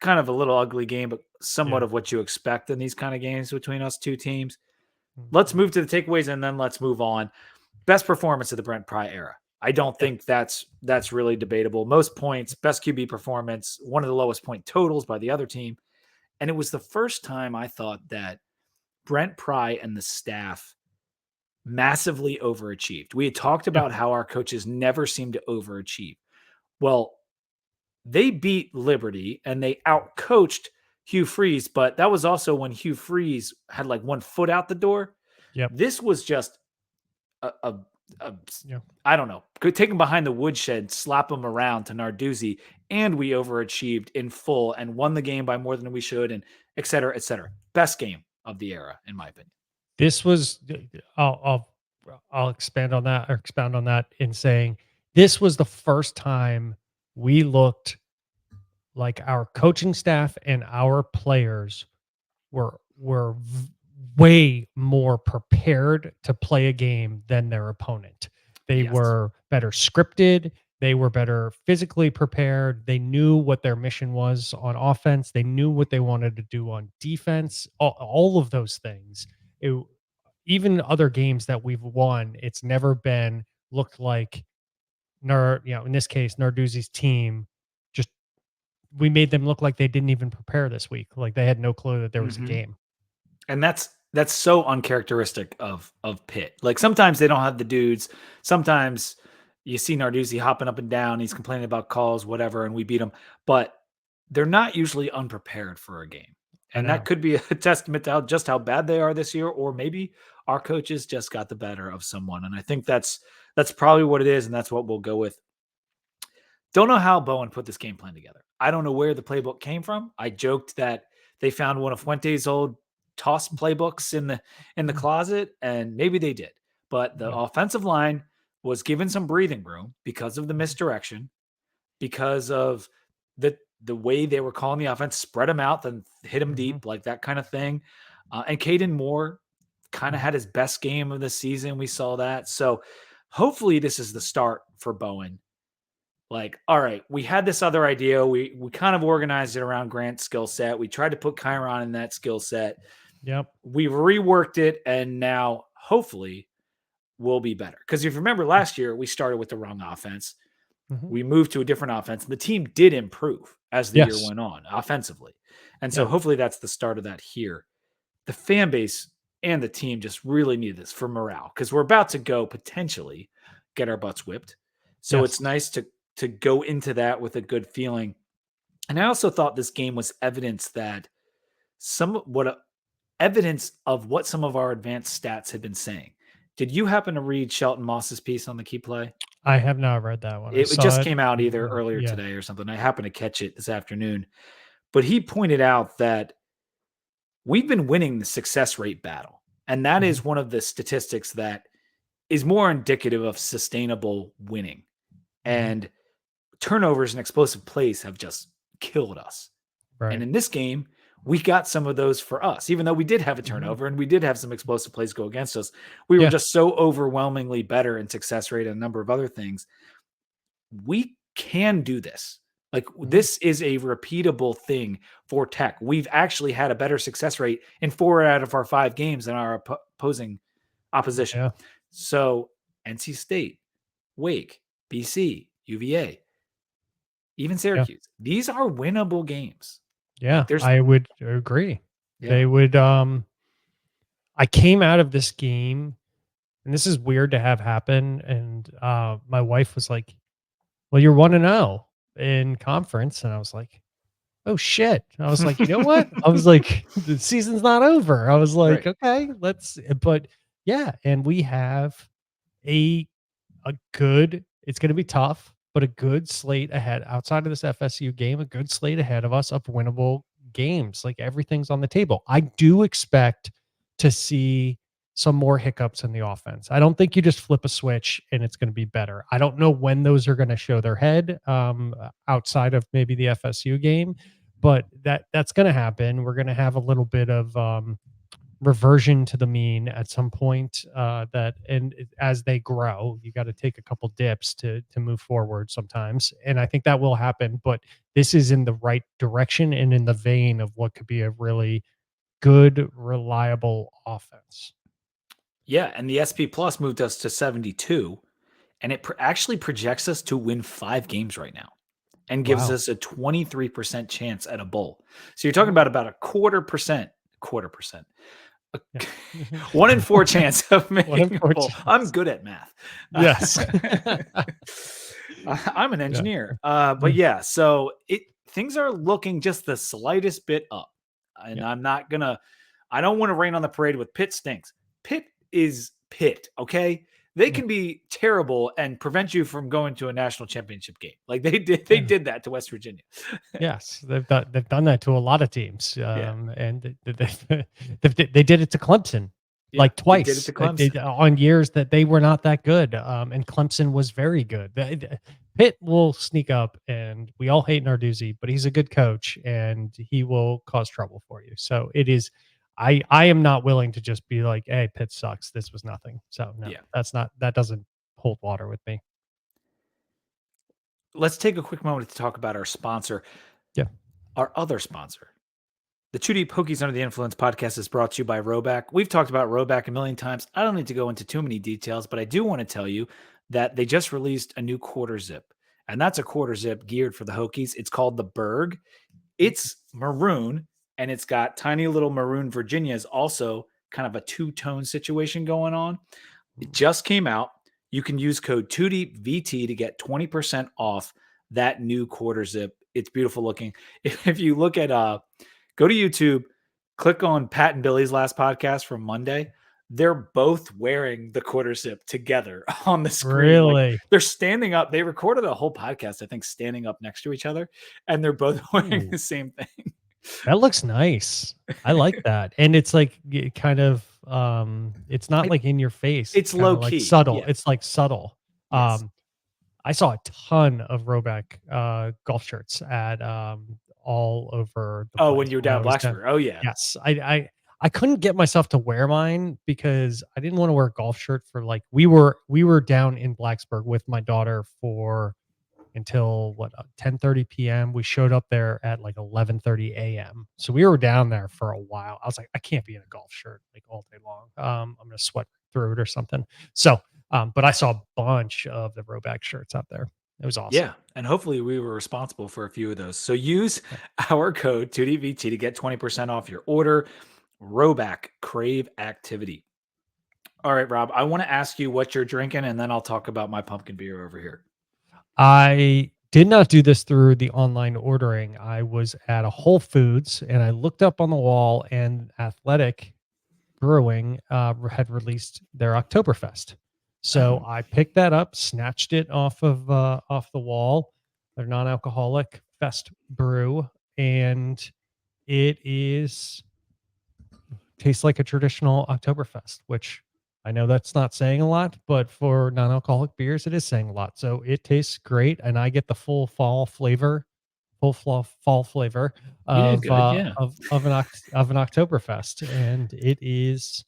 Kind of a little ugly game, but somewhat of what you expect in these kind of games between us 2 teams. Let's move to the takeaways and then let's move on. Best performance of the Brent Pry era. I don't think that's really debatable. Most points, best QB performance, one of the lowest point totals by the other team. And it was the first time I thought that Brent Pry and the staff massively overachieved. We had talked about how our coaches never seem to overachieve. Well, they beat Liberty and they outcoached Hugh Freeze, but that was also when Hugh Freeze had like 1 foot out the door. This was just I don't know, take him behind the woodshed, slap him around to Narduzzi, and we overachieved in full and won the game by more than we should, and et cetera, et cetera. Best game of the era, in my opinion. This was, I'll expound on that in saying this was the first time we looked like our coaching staff and our players were way more prepared to play a game than their opponent. They were better scripted. They were better physically prepared. They knew what their mission was on offense. They knew what they wanted to do on defense. All of those things. Even other games that we've won, it's never been looked like in this case, Narduzzi's team, just we made them look like they didn't even prepare this week. Like they had no clue that there was a game. And that's so uncharacteristic of Pitt. Like sometimes they don't have the dudes. Sometimes you see Narduzzi hopping up and down. He's complaining about calls, whatever, and we beat him. But they're not usually unprepared for a game. And that could be a testament to just how bad they are this year, or maybe our coaches just got the better of someone. And I think that's probably what it is, and that's what we'll go with. Don't know how Bowen put this game plan together. I don't know where the playbook came from. I joked that they found one of Fuente's old toss playbooks in the closet, and maybe they did. But the offensive line was given some breathing room because of the misdirection, because of the way they were calling the offense, spread them out, then hit them deep, like that kind of thing. And Caden Moore kind of had his best game of the season. We saw that. So hopefully this is the start for Bowen. Like, all right, we had this other idea. We kind of organized it around Grant's skill set. We tried to put Chiron in that skill set. Yep. We've reworked it, and now hopefully we'll be better. Because if you remember last year, we started with the wrong offense. We moved to a different offense, and the team did improve as the year went on offensively. And so hopefully that's the start of that here. The fan base and the team just really need this for morale, because we're about to go potentially get our butts whipped. So it's nice to go into that with a good feeling. And I also thought this game was evidence that evidence of what some of our advanced stats had been saying. Did you happen to read Shelton Moss's piece on the key play? I have not read that one. It just came out either earlier today or something. I happened to catch it this afternoon. But he pointed out that we've been winning the success rate battle. And that is one of the statistics that is more indicative of sustainable winning. And turnovers and explosive plays have just killed us. Right. And in this game, we got some of those for us, even though we did have a turnover and we did have some explosive plays go against us. We were just so overwhelmingly better in success rate and a number of other things. We can do this. Like, this is a repeatable thing for Tech. We've actually had a better success rate in 4 out of our 5 games than our opposition. Yeah. So NC State, Wake, BC, UVA, even Syracuse. These are winnable games. Yeah, Like, I would agree. Yeah. They would. I came out of this game, and this is weird to have happen. And my wife was like, "Well, you're 1-0 in conference," and I was like, "Oh shit!" I was like, "You know what?" I was like, "The season's not over." I was like, "Okay, let's." But yeah, and we have a good. It's going to be tough, but a good slate ahead outside of this FSU game, a good slate ahead of us of winnable games. Like, everything's on the table. I do expect to see some more hiccups in the offense. I don't think you just flip a switch and it's going to be better. I don't know when those are going to show their head outside of maybe the FSU game, but that's going to happen. We're going to have a little bit of reversion to the mean at some point, as they grow, you got to take a couple dips to move forward sometimes. And I think that will happen, but this is in the right direction and in the vein of what could be a really good, reliable offense. Yeah. And the SP Plus moved us to 72, and it actually projects us to win 5 games right now and gives us a 23% chance at a bowl. So you're talking about a quarter percent. 1 in 4 chance of making a bowl. I'm good at math. Yes. I'm an engineer. But yeah, so things are looking just the slightest bit up. And I don't want to rain on the parade with Pitt stinks. Pitt is Pitt, okay? They can be terrible and prevent you from going to a national championship game. Like they did that to West Virginia. Yes, they've done that to a lot of teams, and they did it to Clemson like twice. They did it to Clemson. On years that they were not that good, and Clemson was very good. Pitt will sneak up, and we all hate Narduzzi, but he's a good coach, and he will cause trouble for you. So it is. I am not willing to just be like, "Hey, Pitt sucks. This was nothing." So no, that doesn't hold water with me. Let's take a quick moment to talk about our sponsor. Yeah. Our other sponsor. The Too Deep Hokies Under the Influence podcast is brought to you by Roback. We've talked about Roback a million times. I don't need to go into too many details, but I do want to tell you that they just released a new quarter zip, and that's a quarter zip geared for the Hokies. It's called the Berg. It's maroon, and it's got tiny little maroon Virginias, also kind of a two-tone situation going on. It just came out. You can use code 2DEEPVT to get 20% off that new quarter zip. It's beautiful looking. If you look at, go to YouTube, click on Pat and Billy's last podcast from Monday. They're both wearing the quarter zip together on the screen. Really? Like, they're standing up. They recorded a whole podcast, I think, standing up next to each other, and they're both wearing the same thing. That looks nice. I like that. And it's like kind of it's not I- like in your face. It's Kind low of like key. subtle. Yeah. It's like subtle. Yes. I saw a ton of Roback golf shirts at all over the Oh, when place you were when down I was down. Blacksburg. Oh yeah. Yes. I couldn't get myself to wear mine because I didn't want to wear a golf shirt for like we were down in Blacksburg with my daughter for until what 10:30 p.m. We showed up there at like 11:30 a.m. So we were down there for a while. I was like, I can't be in a golf shirt like all day long. I'm gonna sweat through it or something. So, but I saw a bunch of the Roback shirts out there. It was awesome. Yeah, and hopefully we were responsible for a few of those. So use our code 2DVT to get 20% off your order. Roback Crave Activity. All right, Rob, I want to ask you what you're drinking, and then I'll talk about my pumpkin beer over here. I did not do this through the online ordering. I was at a Whole Foods and I looked up on the wall, and Athletic Brewing had released their Oktoberfest. So Oh. I picked that up, snatched it off the wall. Their non-alcoholic fest brew, and it is tastes like a traditional Oktoberfest, which I know that's not saying a lot, but for non-alcoholic beers, it is saying a lot. So it tastes great, and I get the full fall flavor, fall flavor Yeah, good. Yeah. of an Oktoberfest, and it's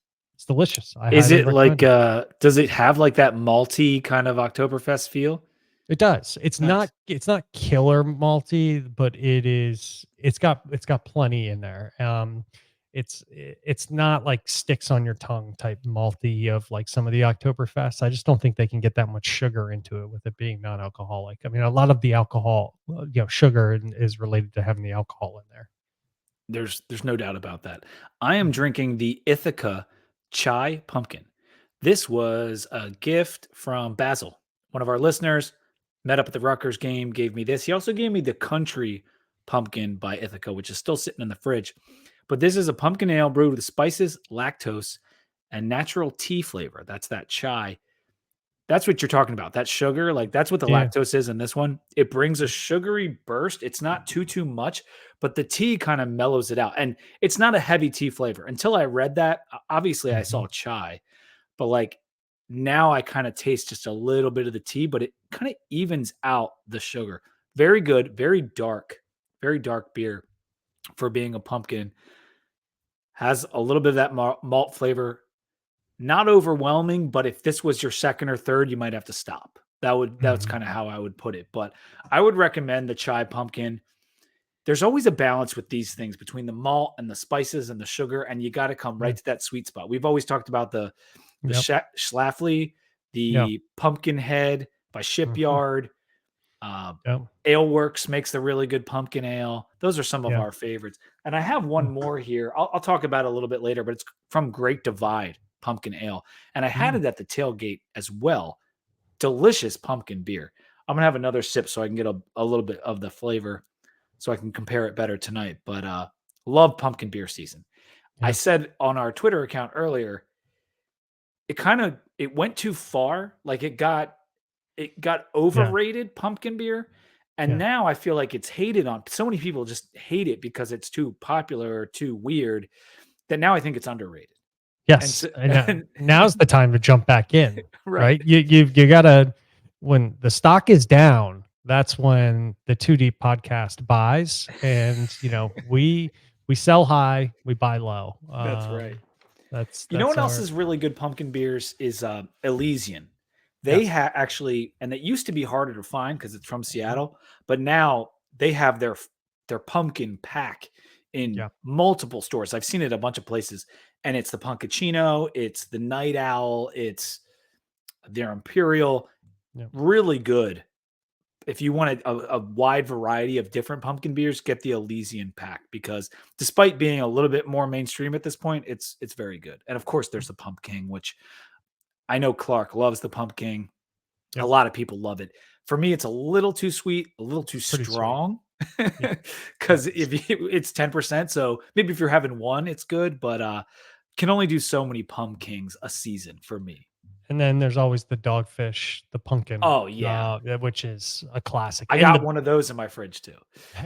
delicious. I Is highly it like recommend it. does it have like that malty kind of Oktoberfest feel? It does. Nice. It's not killer malty, but it's got plenty in there. It's not like sticks on your tongue type malty of like some of the Oktoberfest. I just don't think they can get that much sugar into it with it being non-alcoholic. I mean, a lot of the alcohol, sugar is related to having the alcohol in there. There's no doubt about that. I am Mhm. drinking the Ithaca Chai Pumpkin. This was a gift from Basil, one of our listeners. Met up at the Rutgers game, gave me this. He also gave me the Country Pumpkin by Ithaca, which is still sitting in the fridge. But this is a pumpkin ale brewed with spices, lactose, and natural tea flavor. That's that chai. That's what you're talking about. That sugar, like that's what the Yeah. lactose is in this one. It brings a sugary burst. It's not too much, but the tea kind of mellows it out. And it's not a heavy tea flavor. Until I read that, obviously I saw Mhm. chai, but like now I kind of taste just a little bit of the tea, but it kind of evens out the sugar. Very good, very dark beer for being a pumpkin. Has a little bit of that malt flavor. Not overwhelming, but if this was your second or third, you might have to stop. That's Mhm. kind of how I would put it. But I would recommend the chai pumpkin. There's always a balance with these things between the malt and the spices and the sugar, and you got to come Yeah. right to that sweet spot. We've always talked about the Yep. Schlafly, Yeah. the Pumpkinhead by Mhm. Shipyard. Uh, Yep. Ale Works makes the really good pumpkin ale. Those are some of Yeah. our favorites. And I have one Mm. more here. I'll talk about it a little bit later, but it's from Great Divide Pumpkin Ale. And I had Mm. it at the tailgate as well. Delicious pumpkin beer. I'm going to have another sip so I can get a little bit of the flavor so I can compare it better tonight. But love pumpkin beer season. I Yeah. said on our Twitter account earlier, it went too far. Like it got Yeah. overrated pumpkin beer, and Yeah. now I feel like it's hated on. So many people just hate it because it's too popular or too weird that now I think it's underrated. And Yes, so, and and now's the time to jump back in, right, right? You gotta when the stock is down, that's when the 2D podcast buys, and we sell high, we buy low. that's right. You know That's what else our is really good pumpkin beers is Elysian. They yes. have actually, and it used to be harder to find because it's from Mhm. Seattle, but now they have their pumpkin pack in Yeah. multiple stores. I've seen it a bunch of places, and it's the Punkachino, it's the Night Owl, it's their Imperial. Yeah. Really good. If you want a wide variety of different pumpkin beers, get the Elysian pack because despite being a little bit more mainstream at this point, it's very good. And of course, there's the Pumpkin, which I know Clark loves the Pumpkin. A Yep. lot of people love it. For me, it's a little too sweet, a little too It's pretty sweet. strong. Yeah. Because Yes. if it's 10%, so maybe if you're having one, it's good, but can only do so many pumpkins a season for me. And then there's always the dogfish, the pumpkin. Oh, yeah. Which is a classic. I got one of those in my fridge too.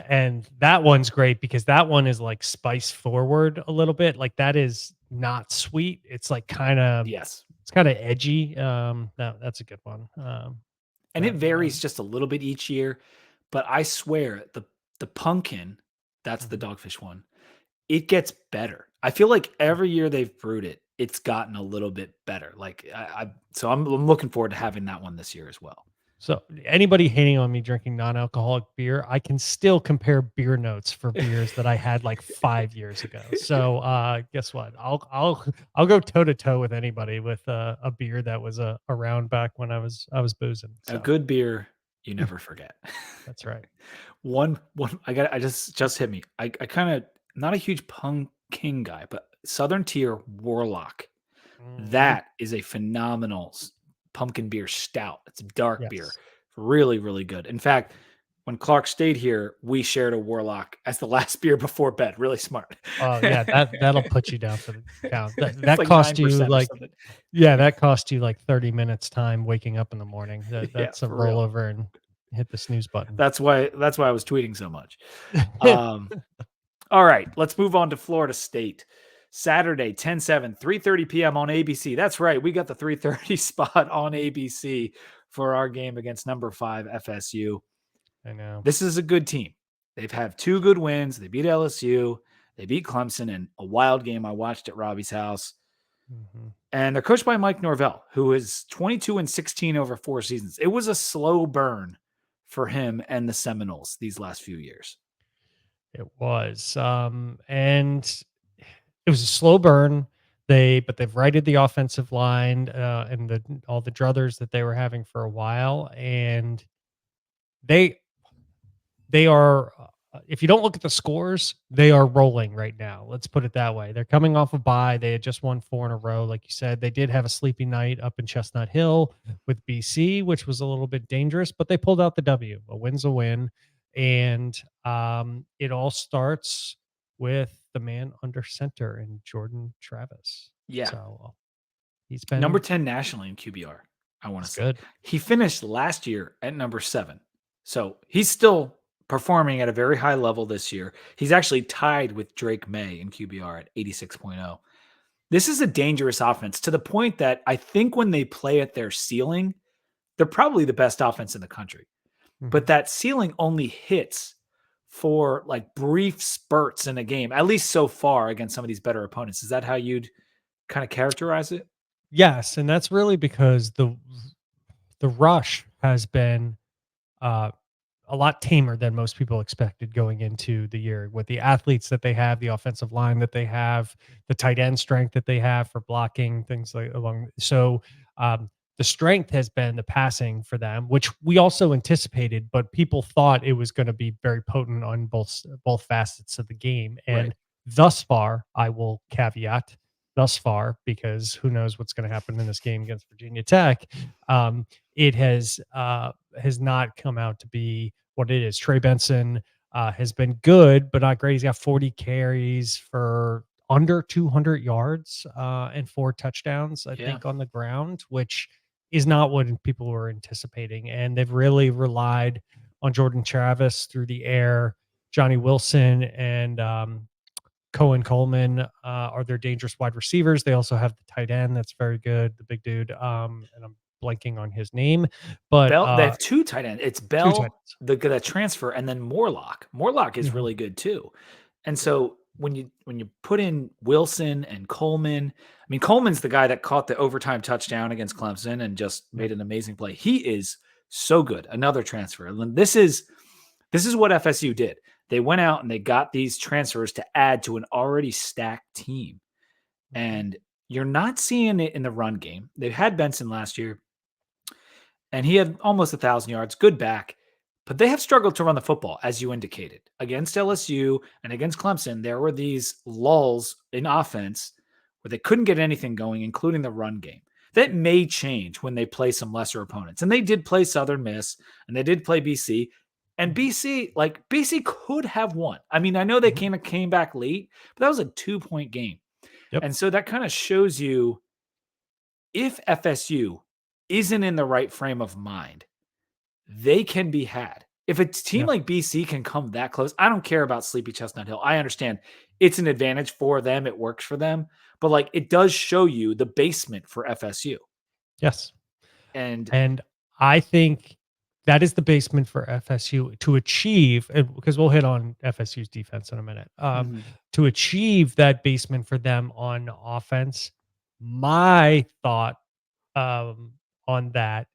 And that one's great because that one is like spice forward a little bit. Like that is not sweet. It's like Yes. it's kind of edgy. That's a good one. And it varies just a little bit each year, but I swear the pumpkin, that's the dogfish one, it gets better. I feel like every year they've brewed it, it's gotten a little bit better. Like so I'm looking forward to having that one this year as well. So anybody hating on me drinking non-alcoholic beer, I can still compare beer notes for beers that I had like 5 years ago. So guess what? I'll go toe to toe with anybody with a beer that was around back when I was boozing. A So good beer you never forget. that's right. One I just hit me. I kind of not a huge pumpkin guy, but Southern Tier Warlock. That is a phenomenal pumpkin beer stout. It's a dark beer. Yes. Really, really good. In fact, when Clark stayed here, we shared a Warlock as the last beer before bed. Really smart. Oh yeah, that'll put you down for the count. That like cost you 9% or like something. that cost you like 30 minutes time waking up in the morning. That's a for real. rollover and hit the snooze button. That's why I was tweeting so much. All right, let's move on to Florida State. Saturday, 10-7, 3:30 p.m. on ABC. That's right. We got the 3:30 spot on ABC for our game against number 5 FSU. I know. This is a good team. They've had 2 good wins. They beat LSU. They beat Clemson in a wild game I watched at Robbie's house. Mm-hmm. And they're coached by Mike Norvell, who is 22-16 over 4 seasons. It was a slow burn for him and the Seminoles these last few years. It was. And it was a slow burn. But they've righted the offensive line and all the druthers that they were having for a while. And they are, if you don't look at the scores, they are rolling right now. Let's put it that way. They're coming off a bye. They had just won 4 in a row. Like you said, they did have a sleepy night up in Chestnut Hill with BC, which was a little bit dangerous, but they pulled out the W. A win's a win. And it all starts with the man under center in Jordan Travis. Yeah. So he's been number 10 nationally in QBR. I want to say good. He finished last year at number 7. So he's still performing at a very high level this year. He's actually tied with Drake May in QBR at 86.0. This is a dangerous offense to the point that I think when they play at their ceiling, they're probably the best offense in the country. Mm-hmm. But that ceiling only hits for like brief spurts in a game, at least so far against some of these better opponents. Is that how you'd kind of characterize it? Yes, and that's really because the rush has been a lot tamer than most people expected going into the year with the athletes that they have, the offensive line that they have, the tight end strength that they have for blocking things like along. So the strength has been the passing for them, which we also anticipated, but people thought it was going to be very potent on both facets of the game. And right. Thus far, I will caveat thus far, because who knows what's going to happen in this game against Virginia Tech. It has not come out to be what it is. Trey Benson has been good, but not great. He's got 40 carries for under 200 yards and 4 touchdowns, I think, on the ground, which is not what people were anticipating. And they've really relied on Jordan Travis through the air. Johnny Wilson and Cohen Coleman are their dangerous wide receivers. They also have the tight end that's very good, the big dude. And I'm blanking on his name, but Bell, they have 2 tight ends. It's Bell, the transfer, and then Morlock. Morlock is really good too. And so when you put in Wilson and Coleman, I mean, Coleman's the guy that caught the overtime touchdown against Clemson and just made an amazing play. He is so good. Another transfer. And this is what FSU did. They went out and they got these transfers to add to an already stacked team. And you're not seeing it in the run game. They had Benson last year, and he had almost 1,000 yards, good back. But they have struggled to run the football, as you indicated. Against LSU and against Clemson, there were these lulls in offense where they couldn't get anything going, including the run game. That may change when they play some lesser opponents. And they did play Southern Miss, and they did play BC. And BC could have won. I mean, I know they came back late, but that was a 2-point game. Yep. And so that kind of shows you if FSU isn't in the right frame of mind, they can be had. If a team like BC can come that close, I don't care about Sleepy Chestnut Hill. I understand it's an advantage for them. It works for them. But like it does show you the basement for FSU. Yes. And I think that is the basement for FSU to achieve, because we'll hit on FSU's defense in a minute. To achieve that basement for them on offense, my thought on that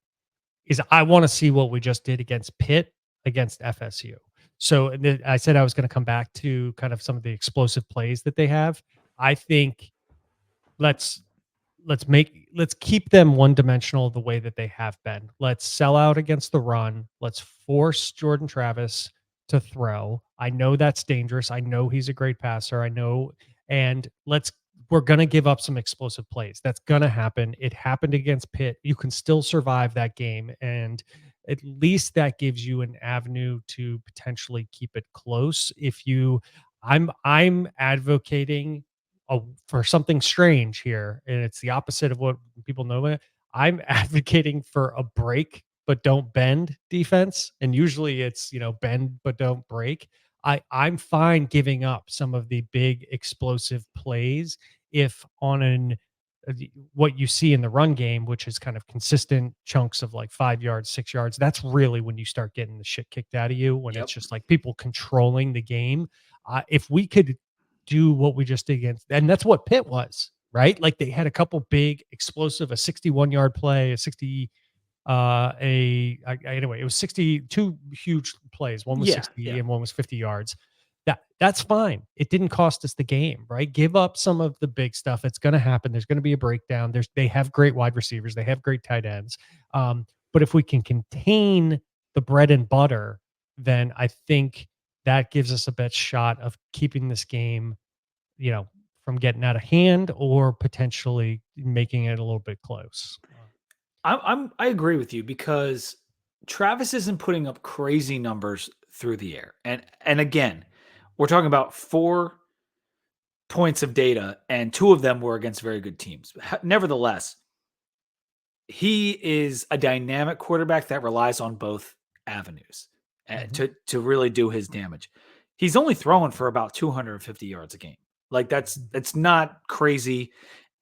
is I want to see what we just did against Pitt against FSU. So I said I was going to come back to kind of some of the explosive plays that they have. I think let's keep them one-dimensional the way that they have been. Let's sell out against the run. Let's force Jordan Travis to throw. I know that's dangerous. I know he's a great passer. I know, and we're going to give up some explosive plays. That's going to happen. It happened against Pitt. You can still survive that game, and at least that gives you an avenue to potentially keep it close. I'm advocating for something strange here, and it's the opposite of what people know. I'm advocating for a break but don't bend defense, and usually it's bend but don't break. I'm fine giving up some of the big explosive plays if on what you see in the run game, which is kind of consistent chunks of like 5 yards, 6 yards. That's really when you start getting the shit kicked out of you, when it's just like people controlling the game. If we could do what we just did against, and that's what Pitt was, right? Like they had a couple big explosive, a 61-yard play, a 60, anyway, it was 62 huge plays. One was 60 and one was 50 yards. That's fine. It didn't cost us the game, right? Give up some of the big stuff. It's going to happen. There's going to be a breakdown. They have great wide receivers. They have great tight ends. But if we can contain the bread and butter, then I think that gives us a best shot of keeping this game, from getting out of hand or potentially making it a little bit close. I agree with you because Travis isn't putting up crazy numbers through the air. And again, we're talking about 4 points of data, and 2 of them were against very good teams. Nevertheless, he is a dynamic quarterback that relies on both avenues to really do his damage. He's only throwing for about 250 yards a game. Like that's not crazy.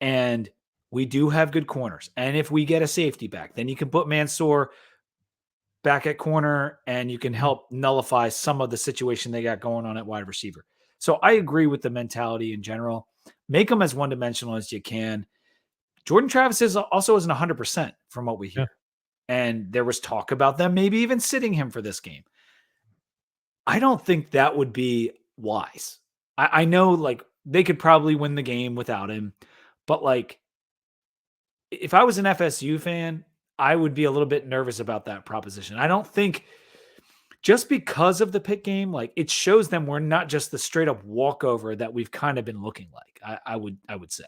And we do have good corners. And if we get a safety back, then you can put Mansour back at corner and you can help nullify some of the situation they got going on at wide receiver. So I agree with the mentality in general. Make them as one-dimensional as you can. Jordan Travis isn't 100% from what we hear. And there was talk about them maybe even sitting him for this game. I don't think that would be wise. I know like they could probably win the game without him, but like if I was an FSU fan, I would be a little bit nervous about that proposition. I don't think just because of the Pitt game, like it shows them we're not just the straight up walkover that we've kind of been looking like. I would say.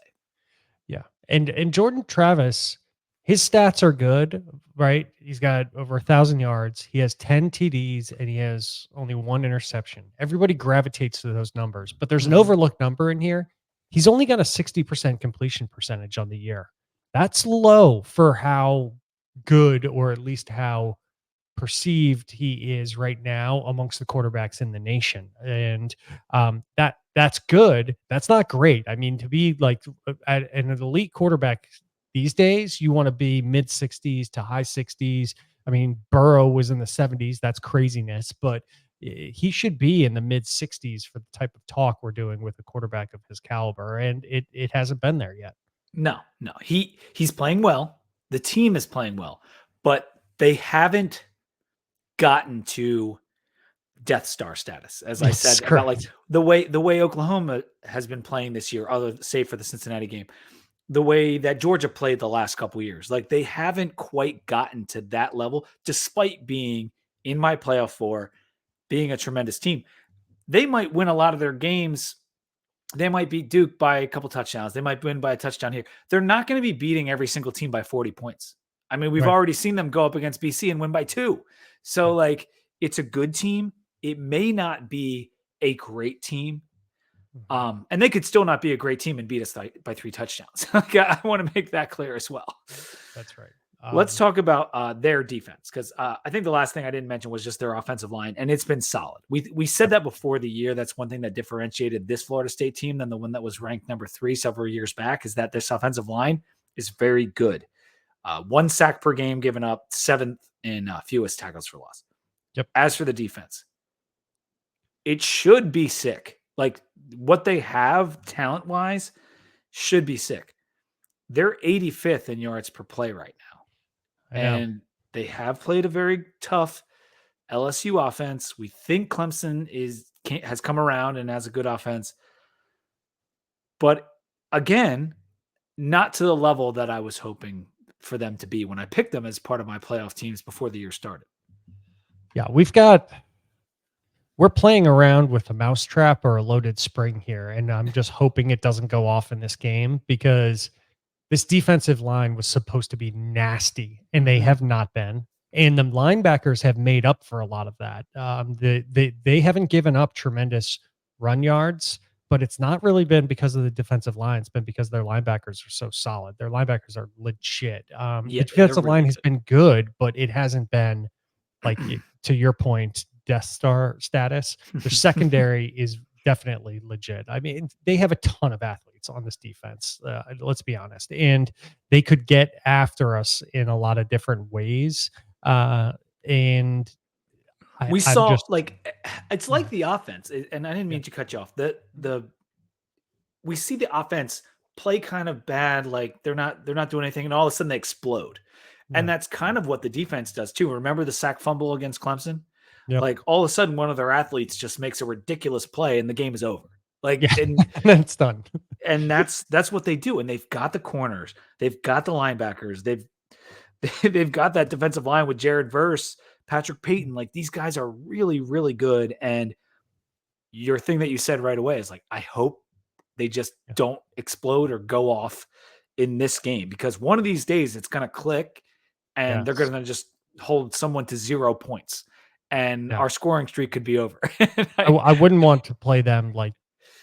Yeah. And Jordan Travis, his stats are good, right? He's got over 1,000 yards. He has 10 TDs and he has only 1 interception. Everybody gravitates to those numbers, but there's an overlooked number in here. He's only got a 60% completion percentage on the year. That's low for how good, or at least how perceived he is right now amongst the quarterbacks in the nation. And that's good. That's not great. I mean, to be like an elite quarterback these days, you want to be mid 60s to high 60s. I mean, Burrow was in the 70s. That's craziness, but he should be in the mid 60s for the type of talk we're doing with a quarterback of his caliber. And it hasn't been there yet. No. He's playing well. The team is playing well, but they haven't gotten to Death Star status, as I said, about like the way Oklahoma has been playing this year, save for the Cincinnati game, the way that Georgia played the last couple of years. Like they haven't quite gotten to that level, despite being in my playoff 4, being a tremendous team. They might win a lot of their games. They might beat Duke by a couple touchdowns. They might win by a touchdown here. They're not going to be beating every single team by 40 points. I mean, we've already seen them go up against BC and win by 2. So like, it's a good team. It may not be a great team, And they could still not be a great team and beat us by 3 touchdowns. I want to make that clear as well. That's right. Let's talk about their defense, because I think the last thing I didn't mention was just their offensive line, and it's been solid. We said that before the year. That's one thing that differentiated this Florida State team than the one that was ranked number 3 several years back, is that this offensive line is very good. 1 sack per game given up, 7th in fewest tackles for loss. Yep. As for the defense, it should be sick. Like, what they have talent-wise should be sick. They're 85th in yards per play right now. And they have played a very tough LSU offense. We think Clemson has come around and has a good offense. But again, not to the level that I was hoping for them to be when I picked them as part of my playoff teams before the year started. Yeah, we're playing around with a mousetrap or a loaded spring here, and I'm just hoping it doesn't go off in this game, because this defensive line was supposed to be nasty, and they have not been. And the linebackers have made up for a lot of that. They haven't given up tremendous run yards, but it's not really been because of the defensive line. It's been because their linebackers are so solid. Their linebackers are legit. The defensive line has been good, but it hasn't been, like, to your point, Death Star status. Their secondary is definitely legit. I mean, they have a ton of athletes on this defense. Let's be honest, and they could get after us in a lot of different ways. And saw it's like the offense, and I didn't mean to cut you off. We see the offense play kind of bad, like they're not doing anything, and all of a sudden they explode. And that's kind of what the defense does too. Remember the sack fumble against Clemson? Yep. Like, all of a sudden one of their athletes just makes a ridiculous play and the game is over. Like, and it's done. And that's what they do. And they've got the corners, they've got the linebackers, they've got that defensive line with Jared Verse, Patrick Payton. Like, these guys are really, really good. And your thing that you said right away is like, I hope they just don't explode or go off in this game, because one of these days it's going to click and they're going to just hold someone to 0 points, and our scoring streak could be over. I wouldn't want to play them like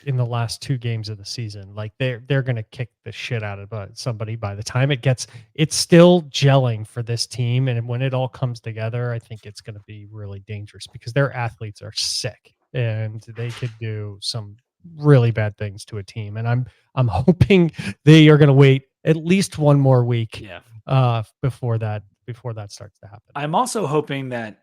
in the last 2 games of the season. Like, they're going to kick the shit out of somebody by the time it's still gelling for this team. And when it all comes together, I think it's going to be really dangerous, because their athletes are sick and they could do some really bad things to a team. And I'm hoping they are going to wait at least 1 more week before that starts to happen. I'm also hoping that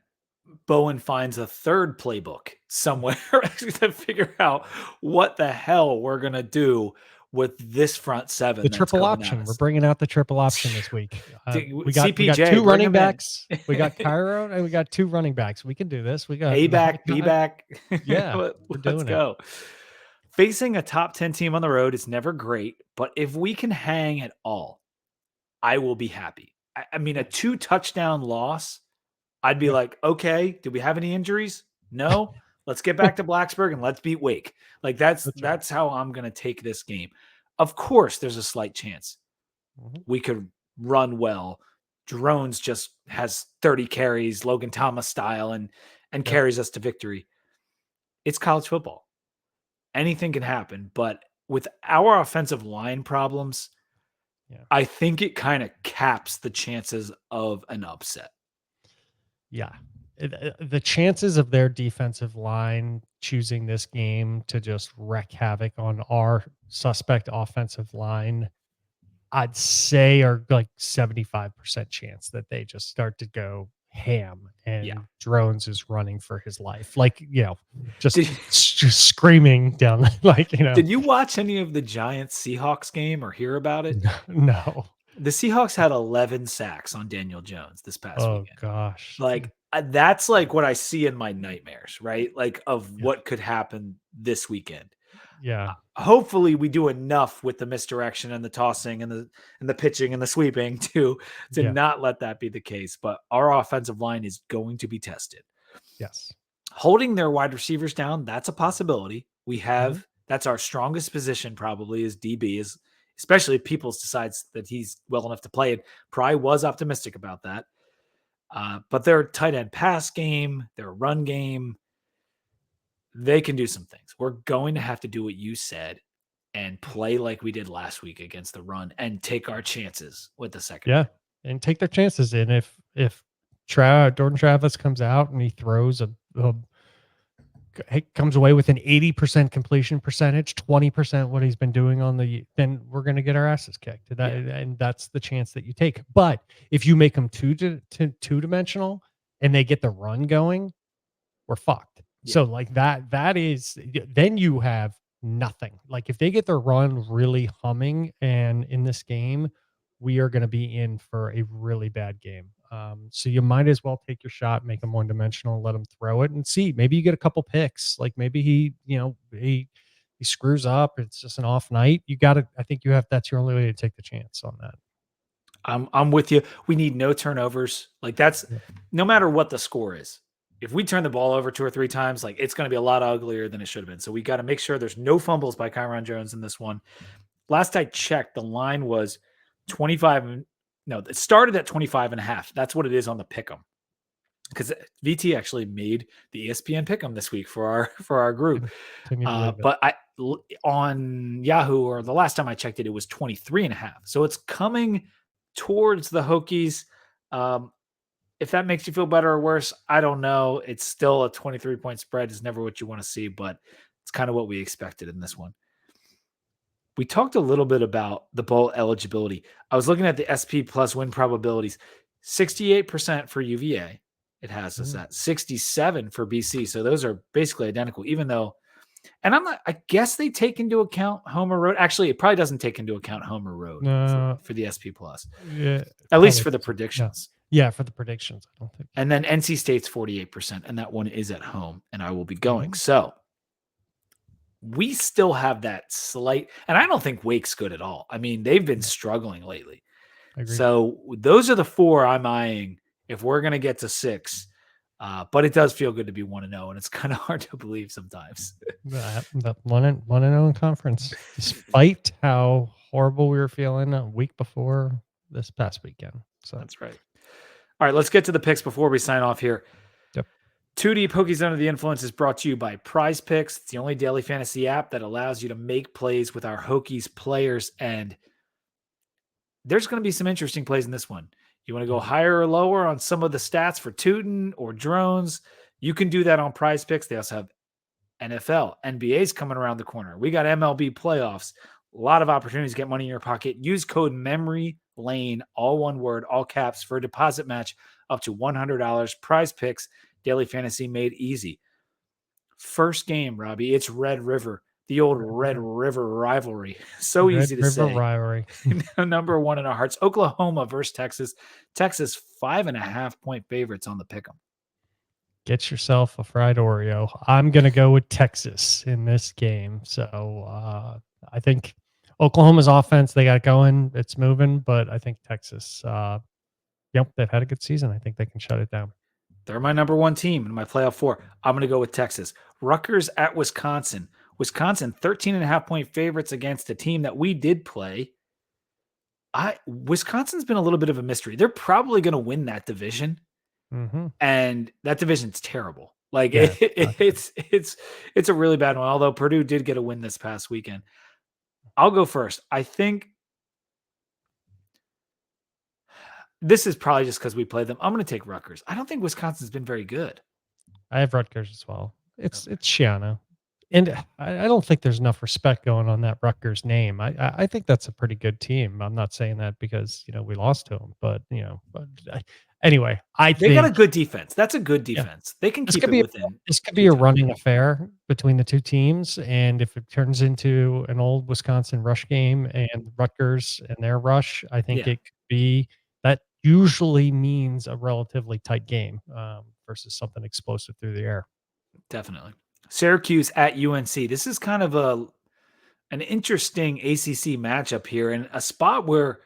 Bowen finds a third playbook somewhere to figure out what the hell we're going to do with this front 7. The triple option. We're bringing out the triple option this week. We got 2 running backs. We got Cairo, and we got 2 running backs. We can do this. We got A back, B back. Yeah, let's go. Facing a top 10 team on the road is never great, but if we can hang at all, I will be happy. I mean, a 2 touchdown loss, I'd be like, okay, do we have any injuries? No. Let's get back to Blacksburg and let's beat Wake. Like, that's how I'm going to take this game. Of course, there's a slight chance we could run well. Drones just has 30 carries, Logan Thomas style, and carries us to victory. It's college football. Anything can happen, but with our offensive line problems, I think it kind of caps the chances of an upset. Yeah. The chances of their defensive line choosing this game to just wreak havoc on our suspect offensive line, I'd say are like 75% chance that they just start to go ham, and Drones is running for his life. Like, just screaming down, Did you watch any of the Giants Seahawks game or hear about it? No. The Seahawks had 11 sacks on Daniel Jones this past weekend. Oh gosh. Like, that's like what I see in my nightmares, right? Like, of what could happen this weekend. Yeah. Hopefully we do enough with the misdirection and the tossing and the pitching and the sweeping to not let that be the case. But our offensive line is going to be tested. Yes. Holding their wide receivers down, that's a possibility. We have that's our strongest position, probably, is DB, especially if Peoples decides that he's well enough to play it. Pry was optimistic about that. But their tight end pass game, their run game, they can do some things. We're going to have to do what you said and play like we did last week against the run and take our chances with the second. Yeah, and take their chances. And if Jordan Travis comes out and he throws he comes away with an 80% completion percentage, 20% what he's been doing then we're going to get our asses kicked. And that's the chance that you take. But if you make them two-dimensional and they get the run going, we're fucked. Yeah. So like that is, then you have nothing. Like if they get their run really humming and in this game, we are going to be in for a really bad game. So you might as well take your shot, make them one-dimensional, let them throw it and see. Maybe you get a couple picks. Like maybe he screws up. It's just an off night. I think that's your only way to take the chance on that. I'm with you. We need no turnovers. Like that's no matter what the score is. If we turn the ball over 2 or 3 times, like it's going to be a lot uglier than it should have been. So we got to make sure there's no fumbles by Kyron Jones in this one. Last I checked, the line was 25. No, it started at 25.5. That's what it is on the pick'em. Because VT actually made the ESPN pick'em this week for our group. But on Yahoo, or the last time I checked it, it was 23.5. So it's coming towards the Hokies. If that makes you feel better or worse, I don't know. It's still a 23-point spread. Is never what you want to see, but it's kind of what we expected in this one. We talked a little bit about the bowl eligibility. I was looking at the SP plus win probabilities. 68% for UVA. It has us at 67 for BC. So those are basically identical, even though, and I guess they take into account home or road. Actually, it probably doesn't take into account home or road for the SP plus. Yeah, at least for the predictions. Yeah, for the predictions. I don't think. And then NC State's 48%, and that one is at home, and I will be going. So we still have that slight, and I don't think Wake's good at all. I mean, they've been struggling lately. So those are the 4 I'm eyeing if we're going to get to 6. But it does feel good to be 1-0, and it's kind of hard to believe sometimes. That 1-0 in conference, despite how horrible we were feeling a week before this past weekend. So that's right. All right, let's get to the picks before we sign off here. Yep. 2 Deep Hokies Under the Influence is brought to you by Prize Picks. It's the only daily fantasy app that allows you to make plays with our Hokies players, and there's going to be some interesting plays in this one. You want to go higher or lower on some of the stats for Tootin or drones, you can do that on Prize Picks. They also have NFL, NBA's coming around the corner. We got MLB playoffs. A lot of opportunities to get money in your pocket. Use code MEMORYLANE, all one word, all caps, for a deposit match up to $100. Prize Picks, daily fantasy made easy. First game, Robbie, it's Red River, the old Red River rivalry. So easy to say. Rivalry. Number 1 in our hearts. Oklahoma versus Texas. Texas 5.5-point favorites on the pick'em. Get yourself a fried Oreo. I'm going to go with Texas in this game. So I think Oklahoma's offense, they got it going. It's moving, but I think Texas, they've had a good season. I think they can shut it down. They're my number 1 team in my playoff 4. I'm going to go with Texas. Rutgers at Wisconsin. Wisconsin, 13.5-point favorites against a team that we did play. Wisconsin's been a little bit of a mystery. They're probably going to win that division. Mm-hmm. And that division's terrible. Like it's a really bad one. Although Purdue did get a win this past weekend. I'll go first. I think this is probably just because we played them. I'm going to take Rutgers. I don't think Wisconsin's been very good. I have Rutgers as well. It's Shiano. And I don't think there's enough respect going on that Rutgers name. I think that's a pretty good team. I'm not saying that because, we lost to them, but anyway, they got a good defense. That's a good defense. They can keep it within. This could be a running affair between the two teams. And if it turns into an old Wisconsin rush game and Rutgers and their rush, I think it could be, that usually means a relatively tight game versus something explosive through the air. Definitely. Syracuse at UNC. This is kind of an interesting ACC matchup here, and a spot where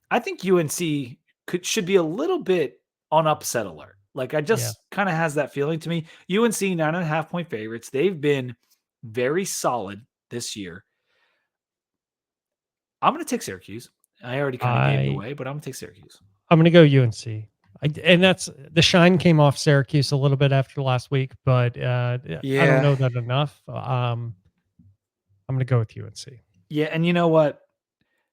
I think UNC should be a little bit on upset alert. Like I just kind of has that feeling to me. UNC 9.5-point favorites. They've been very solid this year. I'm going to take Syracuse. I already kind of gave it away, but I'm going to take Syracuse. I'm going to go UNC. And that's the shine came off Syracuse a little bit after last week, but I don't know that enough. I'm going to go with UNC. Yeah, and you know what?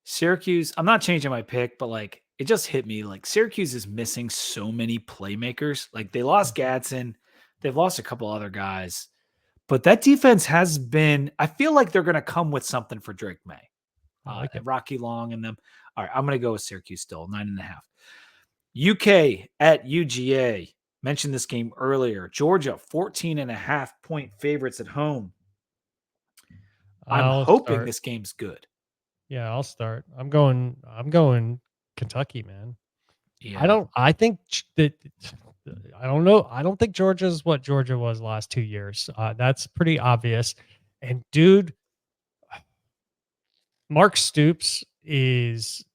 Syracuse, I'm not changing my pick, but like it just hit me. Like Syracuse is missing so many playmakers. Like they lost Gadsden, they've lost a couple other guys, but that defense has been. I feel like they're going to come with something for Drake May, I like it. Rocky Long, and them. All right, I'm going to go with Syracuse still 9.5. UK at UGA. Mentioned this game earlier. Georgia 14.5-point favorites at home. I'm hoping this game's good. Yeah, I'll start. I'm going Kentucky, man. Yeah. I don't know. I don't think Georgia's what Georgia was last 2 years. That's pretty obvious. And dude, Mark Stoops is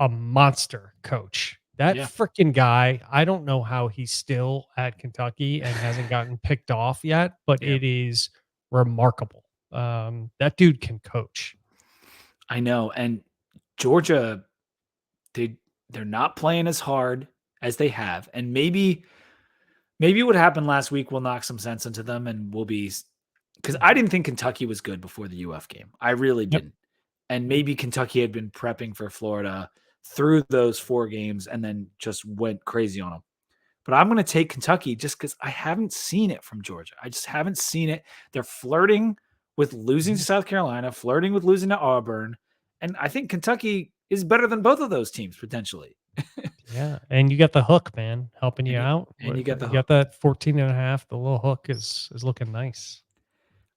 a monster coach. That freaking guy, I don't know how he's still at Kentucky and hasn't gotten picked off yet, but it is remarkable. That dude can coach. I know. And Georgia, they're not playing as hard as they have. And maybe what happened last week will knock some sense into them and we'll be because I didn't think Kentucky was good before the UF game. I really didn't. And maybe Kentucky had been prepping for Florida through those 4 games and then just went crazy on them. But I'm going to take Kentucky just because I haven't seen it from Georgia. I just haven't seen it. They're flirting with losing to South Carolina, flirting with losing to Auburn. And I think Kentucky is better than both of those teams potentially. Yeah. And you got the hook, man, helping you out. And you got that 14.5. The little hook is looking nice.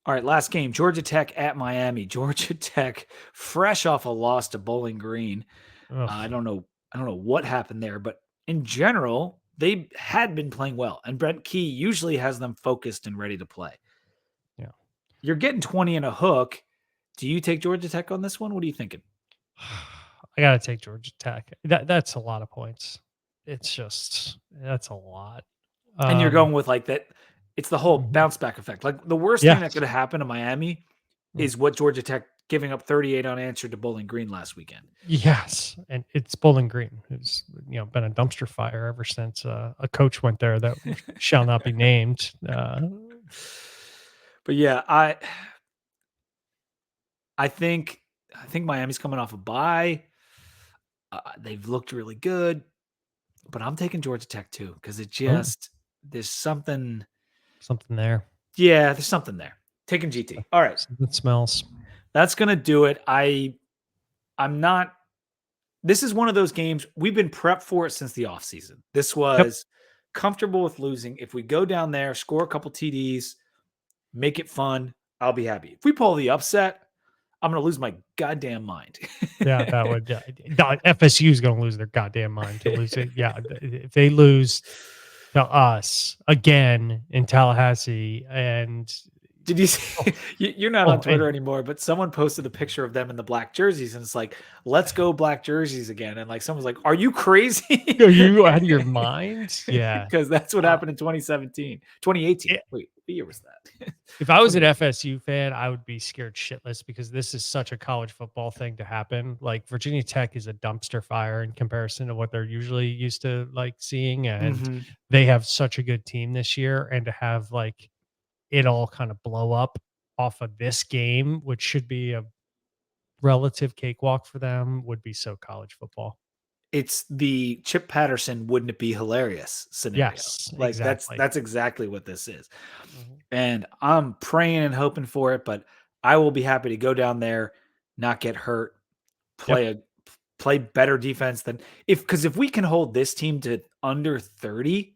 All right, last game, Georgia Tech at Miami. Georgia Tech, fresh off a loss to Bowling Green. I don't know what happened there, but in general, they had been playing well. And Brent Key usually has them focused and ready to play. Yeah. You're getting 20 and a hook. Do you take Georgia Tech on this one? What are you thinking? I got to take Georgia Tech. That's a lot of points. That's a lot. And you're going with like that. It's the whole bounce back effect. Like the worst thing that could have happened to Miami is what Georgia Tech giving up 38 unanswered to Bowling Green last weekend. Yes. And it's Bowling Green, who's been a dumpster fire ever since a coach went there that shall not be named. But yeah, I think Miami's coming off a bye. They've looked really good, but I'm taking Georgia Tech too because it just there's something there. Yeah, there's something there. Taking GT. All right, it smells. That's gonna do it. I'm not. This is one of those games we've been prepped for it since the offseason. This was comfortable with losing. If we go down there, score a couple TDs, make it fun, I'll be happy. If we pull the upset, I'm going to lose my goddamn mind. Yeah, that would. FSU is going to lose their goddamn mind to lose it. Yeah, if they lose to us again in Tallahassee, and did you see? You're not on Twitter anymore, but someone posted a picture of them in the black jerseys, and it's like, "Let's go black jerseys again." And like someone's like, "Are you crazy? Are you out of your mind?" Yeah, because that's what happened in 2018. Wait, what year was that? If I was an FSU fan, I would be scared shitless because this is such a college football thing to happen. Like Virginia Tech is a dumpster fire in comparison to what they're usually used to like seeing. And they have such a good team this year. And to have like it all kind of blow up off of this game, which should be a relative cakewalk for them, would be so college football. It's the Chip Patterson, wouldn't it be hilarious scenario. Yes, like exactly. That's exactly what this is. And I'm praying and hoping for it, but I will be happy to go down there, not get hurt, play better defense than because if we can hold this team to under 30,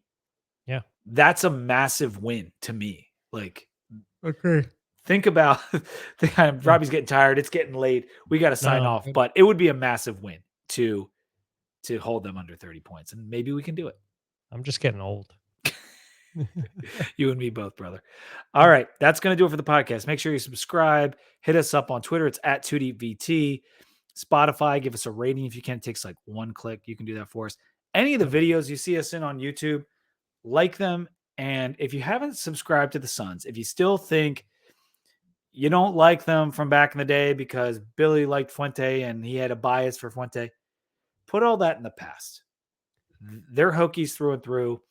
that's a massive win to me. Like, okay. Think about Robbie's getting tired. It's getting late. We got to sign off, but it would be a massive win to hold them under 30 points, and maybe we can do it. I'm just getting old. You and me both, brother. All right. That's going to do it for the podcast. Make sure you subscribe. Hit us up on Twitter. It's at 2DVT. Spotify, give us a rating if you can. It takes like one click. You can do that for us. Any of the videos you see us in on YouTube, like them. And if you haven't subscribed to the Suns, if you still think you don't like them from back in the day because Billy liked Fuente and he had a bias for Fuente, put all that in the past. They're Hokies through and through.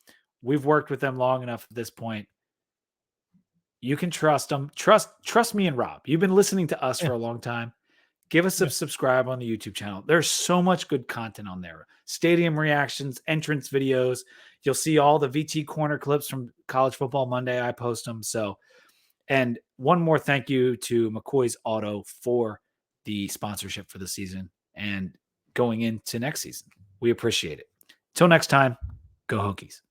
We've worked with them long enough at this point. You can trust them. Trust me and Rob. You've been listening to us for a long time. Give us a subscribe on the YouTube channel. There's so much good content on there. Stadium reactions, entrance videos. You'll see all the VT corner clips from College Football Monday. I post them. So, and one more thank you to McCoy's Auto for the sponsorship for the season and going into next season. We appreciate it. Till next time, go Hokies.